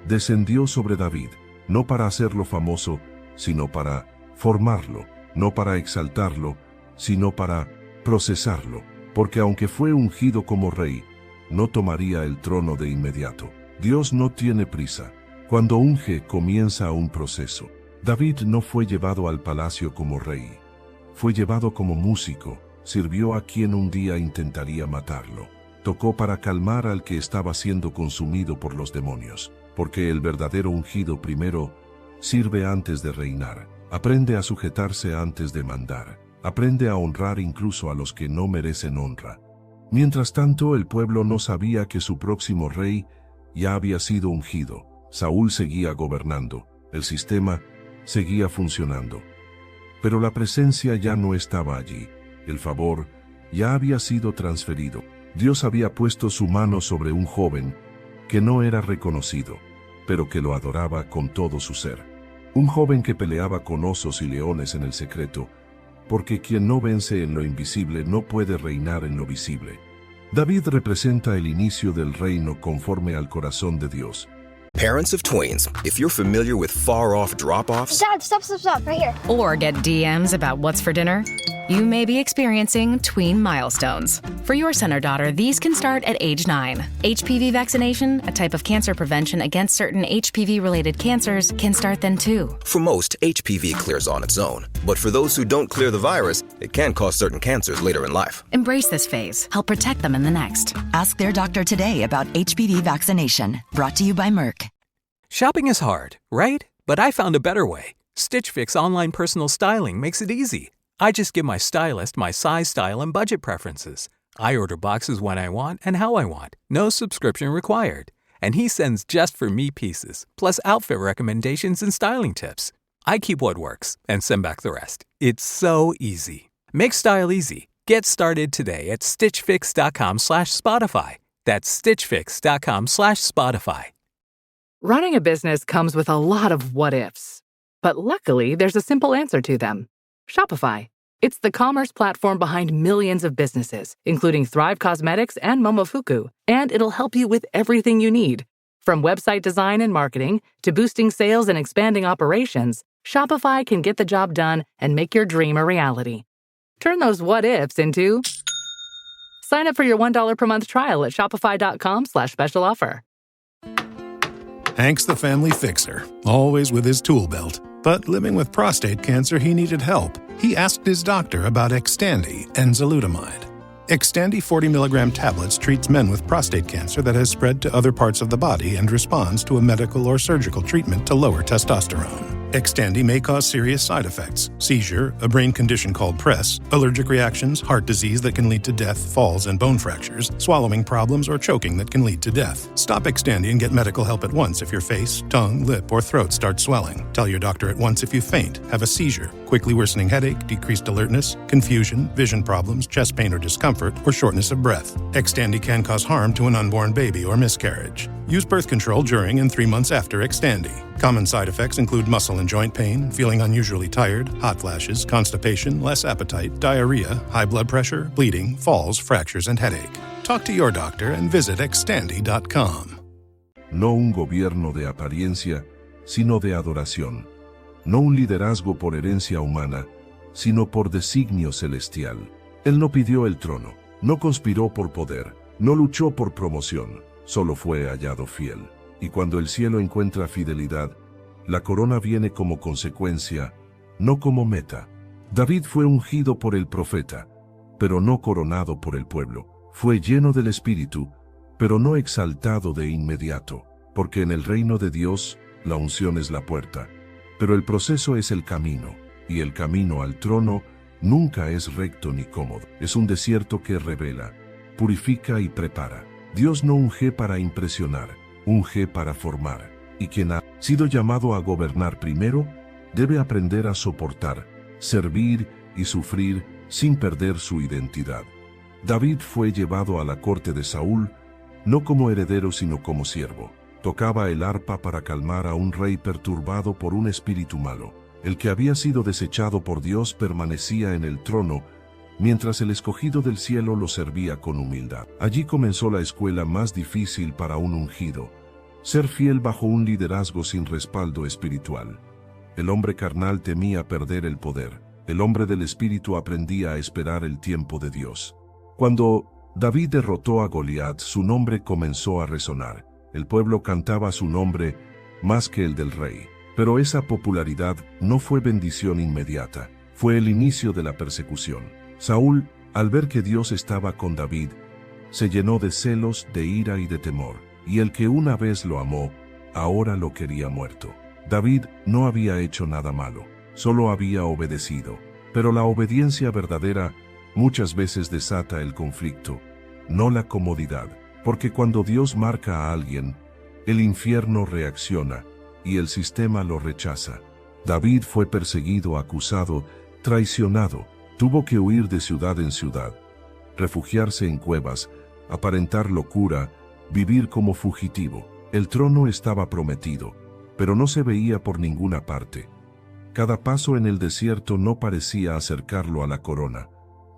descendió sobre David, no para hacerlo famoso, sino para formarlo, no para exaltarlo, sino para procesarlo, porque aunque fue ungido como rey, no tomaría el trono de inmediato. Dios no tiene prisa. Cuando unge comienza un proceso. David no fue llevado al palacio como rey. Fue llevado como músico, sirvió a quien un día intentaría matarlo. Tocó para calmar al que estaba siendo consumido por los demonios, porque el verdadero ungido primero sirve antes de reinar. Aprende a sujetarse antes de mandar. Aprende a honrar incluso a los que no merecen honra. Mientras tanto, el pueblo no sabía que su próximo rey ya había sido ungido. Saúl seguía gobernando. El sistema seguía funcionando. Pero la presencia ya no estaba allí. El favor ya había sido transferido. Dios había puesto su mano sobre un joven que no era reconocido, pero que lo adoraba con todo su ser. Un joven que peleaba con osos y leones en el secreto, porque quien no vence en lo invisible no puede reinar en lo visible. David representa el inicio del reino conforme al corazón de Dios. Parents of twins, if you're familiar with far-off drop-offs... Dad, stop, right here. Or get DMs about what's for dinner, you may be experiencing tween milestones. For your son or daughter, these can start at age 9. HPV vaccination, a type of cancer prevention against certain HPV-related cancers, can start then too. For most, HPV clears on its own. But for those who don't clear the virus, it can cause certain cancers later in life. Embrace this phase. Help protect them in the next. Ask their doctor today about HPV vaccination. Brought to you by Merck. Shopping is hard, right? But I found a better way. Stitch Fix online personal styling makes it easy. I just give my stylist my size, style, and budget preferences. I order boxes when I want and how I want. No subscription required. And he sends just for me pieces, plus outfit recommendations and styling tips. I keep what works and send back the rest. It's so easy. Make style easy. Get started today at stitchfix.com/Spotify. That's stitchfix.com/Spotify. Running a business comes with a lot of what-ifs. But luckily, there's a simple answer to them. Shopify. It's the commerce platform behind millions of businesses, including Thrive Cosmetics and Momofuku. And it'll help you with everything you need. From website design and marketing to boosting sales and expanding operations, Shopify can get the job done and make your dream a reality. Turn those what-ifs into... Sign up for your $1 per month trial at shopify.com/special offer. Hank's the family fixer, always with his tool belt. But living with prostate cancer, he needed help. He asked his doctor about Xtandi and enzalutamide. Xtandi 40 milligram tablets treats men with prostate cancer that has spread to other parts of the body and responds to a medical or surgical treatment to lower testosterone. Xtandi may cause serious side effects: seizure, a brain condition called PRESS, allergic reactions, heart disease that can lead to death, falls and bone fractures, swallowing problems, or choking that can lead to death. Stop Xtandi and get medical help at once if your face, tongue, lip, or throat start swelling. Tell your doctor at once if you faint, have a seizure, quickly worsening headache, decreased alertness, confusion, vision problems, chest pain or discomfort, or shortness of breath. Xtandi can cause harm to an unborn baby or miscarriage. Use birth control during and 3 months after Xtandi. Common side effects include muscle and joint pain, feeling unusually tired, hot flashes, constipation, less appetite, diarrhea, high blood pressure, bleeding, falls, fractures, and headache. Talk to your doctor and visit Xtandi.com. No un gobierno de apariencia, sino de adoración. No un liderazgo por herencia humana, sino por designio celestial. Él no pidió el trono, no conspiró por poder, no luchó por promoción, solo fue hallado fiel. Y cuando el cielo encuentra fidelidad, la corona viene como consecuencia, no como meta. David fue ungido por el profeta, pero no coronado por el pueblo. Fue lleno del Espíritu, pero no exaltado de inmediato, porque en el reino de Dios, la unción es la puerta, pero el proceso es el camino, y el camino al trono nunca es recto ni cómodo. Es un desierto que revela, purifica y prepara. Dios no unge para impresionar, unge para formar. Y quien ha sido llamado a gobernar primero, debe aprender a soportar, servir y sufrir sin perder su identidad. David fue llevado a la corte de Saúl, no como heredero sino como siervo. Tocaba el arpa para calmar a un rey perturbado por un espíritu malo. El que había sido desechado por Dios permanecía en el trono, mientras el escogido del cielo lo servía con humildad. Allí comenzó la escuela más difícil para un ungido: ser fiel bajo un liderazgo sin respaldo espiritual. El hombre carnal temía perder el poder. El hombre del espíritu aprendía a esperar el tiempo de Dios. Cuando David derrotó a Goliat, su nombre comenzó a resonar. El pueblo cantaba su nombre más que el del rey. Pero esa popularidad no fue bendición inmediata, fue el inicio de la persecución. Saúl, al ver que Dios estaba con David, se llenó de celos, de ira y de temor, y el que una vez lo amó, ahora lo quería muerto. David no había hecho nada malo, solo había obedecido, pero la obediencia verdadera muchas veces desata el conflicto, no la comodidad, porque cuando Dios marca a alguien, el infierno reacciona y el sistema lo rechaza. David fue perseguido, acusado, traicionado, tuvo que huir de ciudad en ciudad, refugiarse en cuevas, aparentar locura, vivir como fugitivo. El trono estaba prometido, pero no se veía por ninguna parte. Cada paso en el desierto no parecía acercarlo a la corona,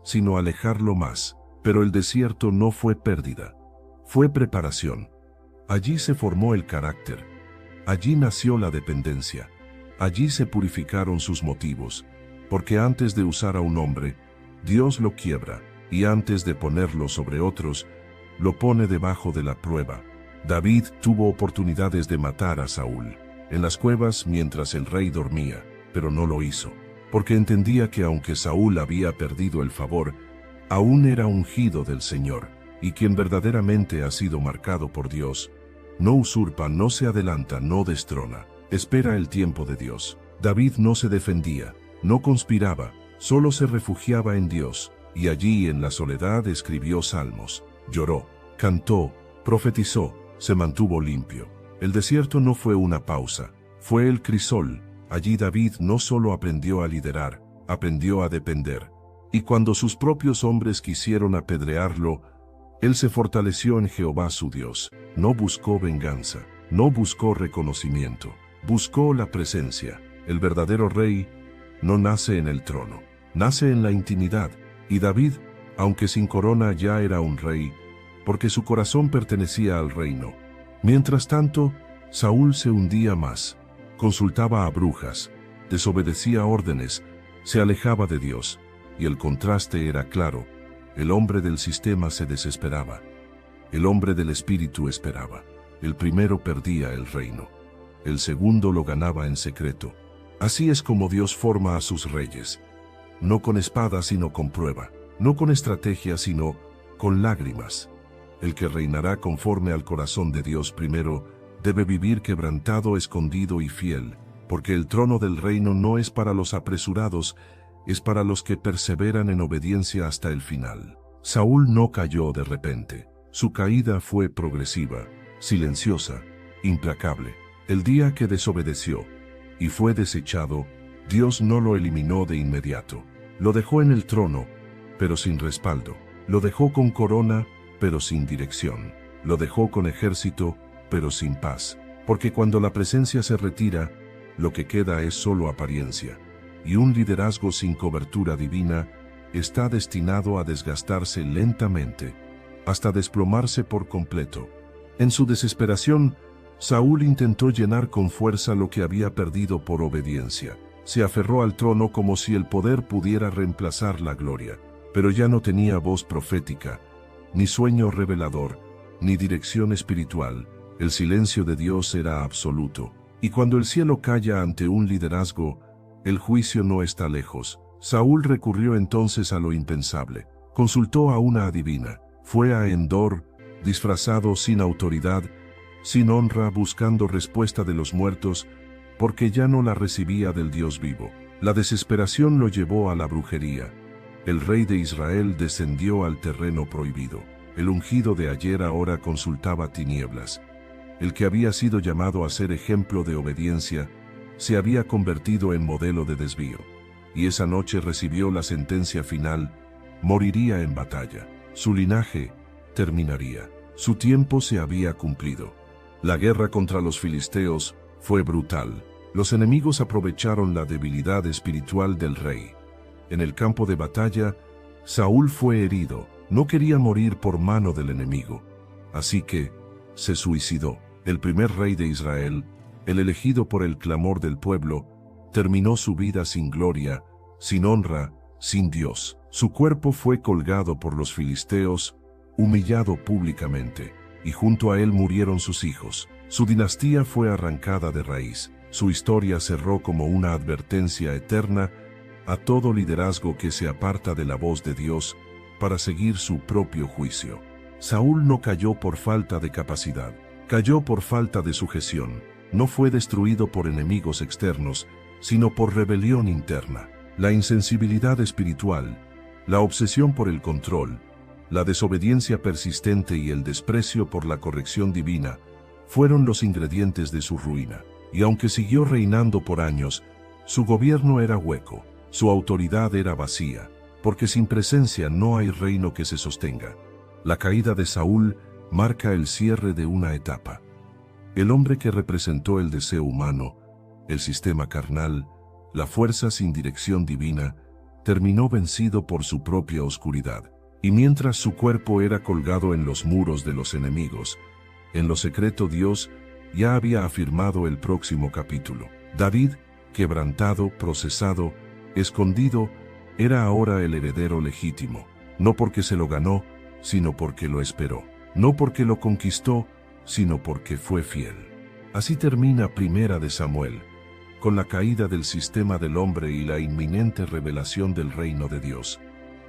sino alejarlo más. Pero el desierto no fue pérdida, fue preparación. Allí se formó el carácter, allí nació la dependencia, allí se purificaron sus motivos, porque antes de usar a un hombre, Dios lo quiebra, y antes de ponerlo sobre otros, lo pone debajo de la prueba. David tuvo oportunidades de matar a Saúl en las cuevas mientras el rey dormía, pero no lo hizo, porque entendía que aunque Saúl había perdido el favor, aún era ungido del Señor, y quien verdaderamente ha sido marcado por Dios, no usurpa, no se adelanta, no destrona, espera el tiempo de Dios. David no se defendía, no conspiraba, solo se refugiaba en Dios, y allí en la soledad escribió salmos, lloró, cantó, profetizó, se mantuvo limpio. El desierto no fue una pausa, fue el crisol. Allí David no solo aprendió a liderar, aprendió a depender. Y cuando sus propios hombres quisieron apedrearlo, él se fortaleció en Jehová su Dios. No buscó venganza, no buscó reconocimiento, buscó la presencia. El verdadero rey no nace en el trono, nace en la intimidad. Y David, aunque sin corona, ya era un rey, porque su corazón pertenecía al reino. Mientras tanto, Saúl se hundía más, consultaba a brujas, desobedecía órdenes, se alejaba de Dios. Y el contraste era claro: el hombre del sistema se desesperaba, el hombre del espíritu esperaba. El primero perdía el reino, el segundo lo ganaba en secreto. Así es como Dios forma a sus reyes, no con espada sino con prueba, no con estrategia sino con lágrimas. El que reinará conforme al corazón de Dios primero debe vivir quebrantado, escondido y fiel, porque el trono del reino no es para los apresurados, es para los que perseveran en obediencia hasta el final. Saúl no cayó de repente. Su caída fue progresiva, silenciosa, implacable. El día que desobedeció y fue desechado, Dios no lo eliminó de inmediato. Lo dejó en el trono, pero sin respaldo. Lo dejó con corona, pero sin dirección. Lo dejó con ejército, pero sin paz. Porque cuando la presencia se retira, lo que queda es solo apariencia. Y un liderazgo sin cobertura divina está destinado a desgastarse lentamente, hasta desplomarse por completo. En su desesperación, Saúl intentó llenar con fuerza lo que había perdido por obediencia. Se aferró al trono como si el poder pudiera reemplazar la gloria, pero ya no tenía voz profética, ni sueño revelador, ni dirección espiritual. El silencio de Dios era absoluto, y cuando el cielo calla ante un liderazgo, el juicio no está lejos. Saúl recurrió entonces a lo impensable. Consultó a una adivina. Fue a Endor, disfrazado, sin autoridad, sin honra, buscando respuesta de los muertos, porque ya no la recibía del Dios vivo. La desesperación lo llevó a la brujería. El rey de Israel descendió al terreno prohibido. El ungido de ayer ahora consultaba tinieblas. El que había sido llamado a ser ejemplo de obediencia, se había convertido en modelo de desvío. Y esa noche recibió la sentencia final: moriría en batalla. Su linaje terminaría. Su tiempo se había cumplido. La guerra contra los filisteos fue brutal. Los enemigos aprovecharon la debilidad espiritual del rey. En el campo de batalla, Saúl fue herido. No quería morir por mano del enemigo. Así que se suicidó. El primer rey de Israel, el elegido por el clamor del pueblo, terminó su vida sin gloria, sin honra, sin Dios. Su cuerpo fue colgado por los filisteos, humillado públicamente, y junto a él murieron sus hijos. Su dinastía fue arrancada de raíz. Su historia cerró como una advertencia eterna a todo liderazgo que se aparta de la voz de Dios para seguir su propio juicio. Saúl no cayó por falta de capacidad, cayó por falta de sujeción. No fue destruido por enemigos externos, sino por rebelión interna. La insensibilidad espiritual, la obsesión por el control, la desobediencia persistente y el desprecio por la corrección divina fueron los ingredientes de su ruina. Y aunque siguió reinando por años, su gobierno era hueco, su autoridad era vacía, porque sin presencia no hay reino que se sostenga. La caída de Saúl marca el cierre de una etapa. El hombre que representó el deseo humano, el sistema carnal, la fuerza sin dirección divina, terminó vencido por su propia oscuridad. Y mientras su cuerpo era colgado en los muros de los enemigos, en lo secreto Dios ya había afirmado el próximo capítulo. David, quebrantado, procesado, escondido, era ahora el heredero legítimo, no porque se lo ganó, sino porque lo esperó, no porque lo conquistó, sino porque fue fiel. Así termina Primera de Samuel, con la caída del sistema del hombre y la inminente revelación del reino de Dios.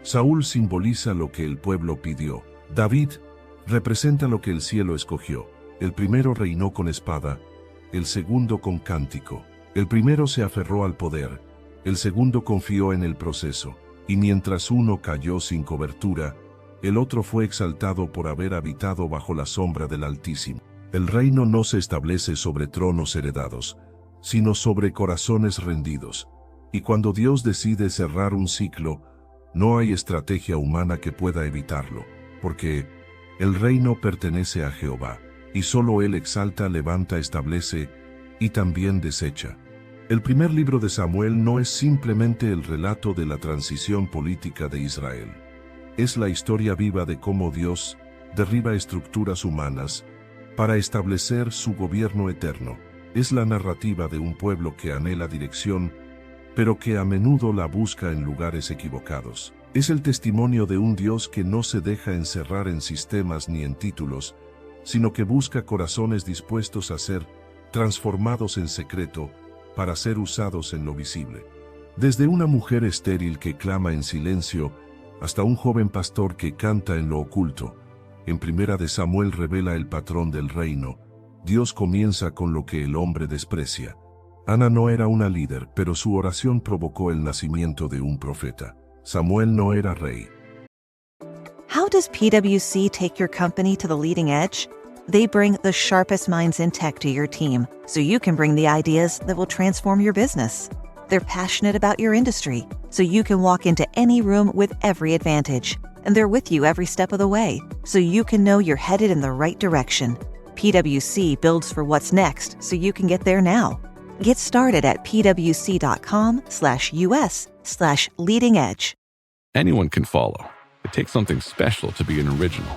Saúl simboliza lo que el pueblo pidió. David representa lo que el cielo escogió. El primero reinó con espada, el segundo con cántico. El primero se aferró al poder, el segundo confió en el proceso. Y mientras uno cayó sin cobertura, el otro fue exaltado por haber habitado bajo la sombra del Altísimo. El reino no se establece sobre tronos heredados, sino sobre corazones rendidos. Y cuando Dios decide cerrar un ciclo, no hay estrategia humana que pueda evitarlo, porque el reino pertenece a Jehová, y solo Él exalta, levanta, establece y también desecha. El primer libro de Samuel no es simplemente el relato de la transición política de Israel. Es la historia viva de cómo Dios derriba estructuras humanas para establecer su gobierno eterno. Es la narrativa de un pueblo que anhela dirección, pero que a menudo la busca en lugares equivocados. Es el testimonio de un Dios que no se deja encerrar en sistemas ni en títulos, sino que busca corazones dispuestos a ser transformados en secreto para ser usados en lo visible. Desde una mujer estéril que clama en silencio hasta un joven pastor que canta en lo oculto, en Primera de Samuel revela el patrón del reino. Dios comienza con lo que el hombre desprecia. Ana no era una líder, pero su oración provocó el nacimiento de un profeta. Samuel no era rey. How does PwC take your company to the leading edge? They bring the sharpest minds in tech to your team, so you can bring the ideas that will transform your business. They're passionate about your industry, so you can walk into any room with every advantage. And they're with you every step of the way, so you can know you're headed in the right direction. PwC builds for what's next, so you can get there now. Get started at pwc.com/us/leading edge. Anyone can follow. It takes something special to be an original.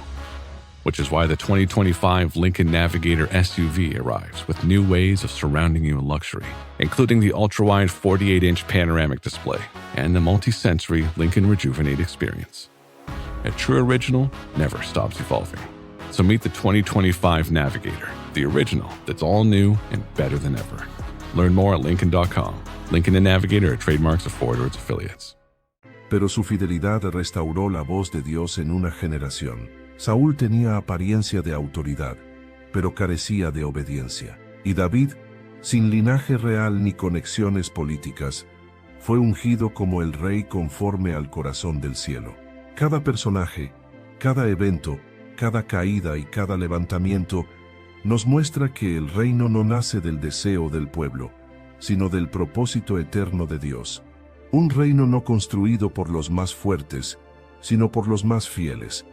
Which is why the 2025 Lincoln Navigator SUV arrives with new ways of surrounding you in luxury, including the ultra-wide 48-inch panoramic display and the multi-sensory Lincoln Rejuvenate experience. A true original never stops evolving. So meet the 2025 Navigator, the original that's all new and better than ever. Learn more at Lincoln.com. Lincoln and Navigator are trademarks of Ford or its affiliates. Pero su fidelidad restauró la voz de Dios en una generación. Saúl tenía apariencia de autoridad, pero carecía de obediencia. Y David, sin linaje real ni conexiones políticas, fue ungido como el rey conforme al corazón del cielo. Cada personaje, cada evento, cada caída y cada levantamiento nos muestra que el reino no nace del deseo del pueblo, sino del propósito eterno de Dios. Un reino no construido por los más fuertes, sino por los más fieles.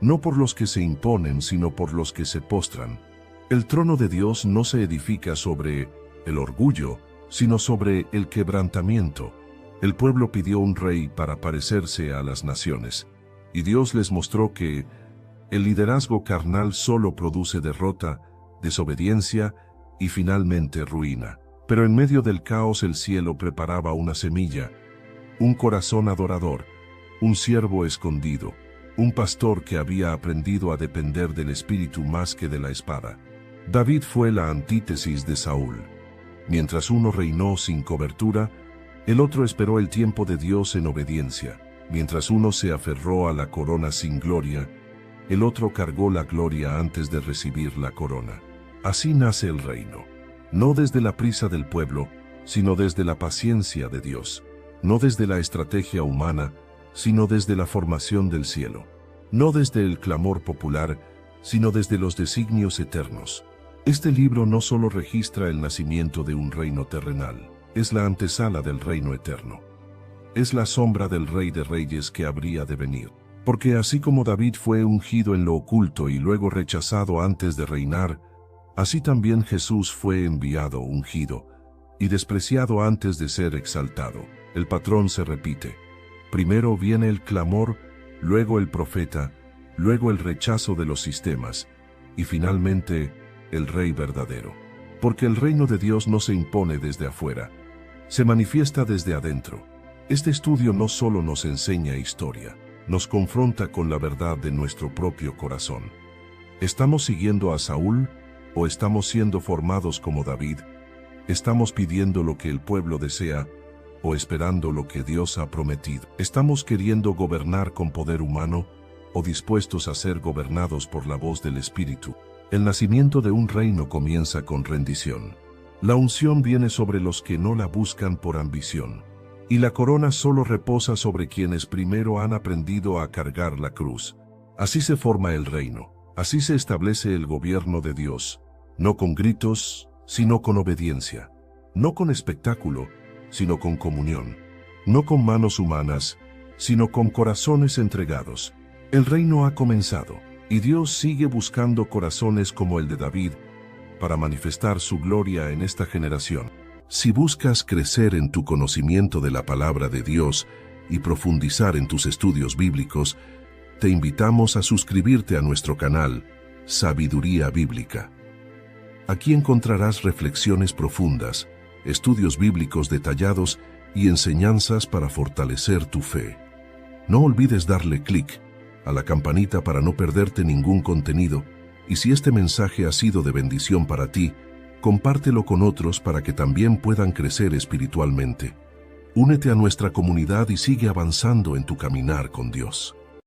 No por los que se imponen, sino por los que se postran. El trono de Dios no se edifica sobre el orgullo, sino sobre el quebrantamiento. El pueblo pidió un rey para parecerse a las naciones, y Dios les mostró que el liderazgo carnal solo produce derrota, desobediencia y finalmente ruina. Pero en medio del caos el cielo preparaba una semilla, un corazón adorador, un siervo escondido, un pastor que había aprendido a depender del espíritu más que de la espada. David fue la antítesis de Saúl. Mientras uno reinó sin cobertura, el otro esperó el tiempo de Dios en obediencia. Mientras uno se aferró a la corona sin gloria, el otro cargó la gloria antes de recibir la corona. Así nace el reino. No desde la prisa del pueblo, sino desde la paciencia de Dios. No desde la estrategia humana, sino desde la formación del cielo. No desde el clamor popular, sino desde los designios eternos. Este libro no solo registra el nacimiento de un reino terrenal, es la antesala del reino eterno. Es la sombra del Rey de Reyes que habría de venir. Porque así como David fue ungido en lo oculto y luego rechazado antes de reinar, así también Jesús fue enviado ungido y despreciado antes de ser exaltado. El patrón se repite. Primero viene el clamor, luego el profeta, luego el rechazo de los sistemas, y finalmente el Rey verdadero. Porque el reino de Dios no se impone desde afuera, se manifiesta desde adentro. Este estudio no solo nos enseña historia, nos confronta con la verdad de nuestro propio corazón. ¿Estamos siguiendo a Saúl o estamos siendo formados como David? ¿Estamos pidiendo lo que el pueblo desea o esperando lo que Dios ha prometido? ¿Estamos queriendo gobernar con poder humano o dispuestos a ser gobernados por la voz del Espíritu? El nacimiento de un reino comienza con rendición. La unción viene sobre los que no la buscan por ambición. Y la corona solo reposa sobre quienes primero han aprendido a cargar la cruz. Así se forma el reino. Así se establece el gobierno de Dios. No con gritos, sino con obediencia. No con espectáculo, sino con comunión. No con manos humanas, sino con corazones entregados. El reino ha comenzado, y Dios sigue buscando corazones como el de David para manifestar su gloria en esta generación. Si buscas crecer en tu conocimiento de la palabra de Dios y profundizar en tus estudios bíblicos, te invitamos a suscribirte a nuestro canal, Sabiduría Bíblica. Aquí encontrarás reflexiones profundas, estudios bíblicos detallados y enseñanzas para fortalecer tu fe. No olvides darle clic a la campanita para no perderte ningún contenido, y si este mensaje ha sido de bendición para ti, compártelo con otros para que también puedan crecer espiritualmente. Únete a nuestra comunidad y sigue avanzando en tu caminar con Dios.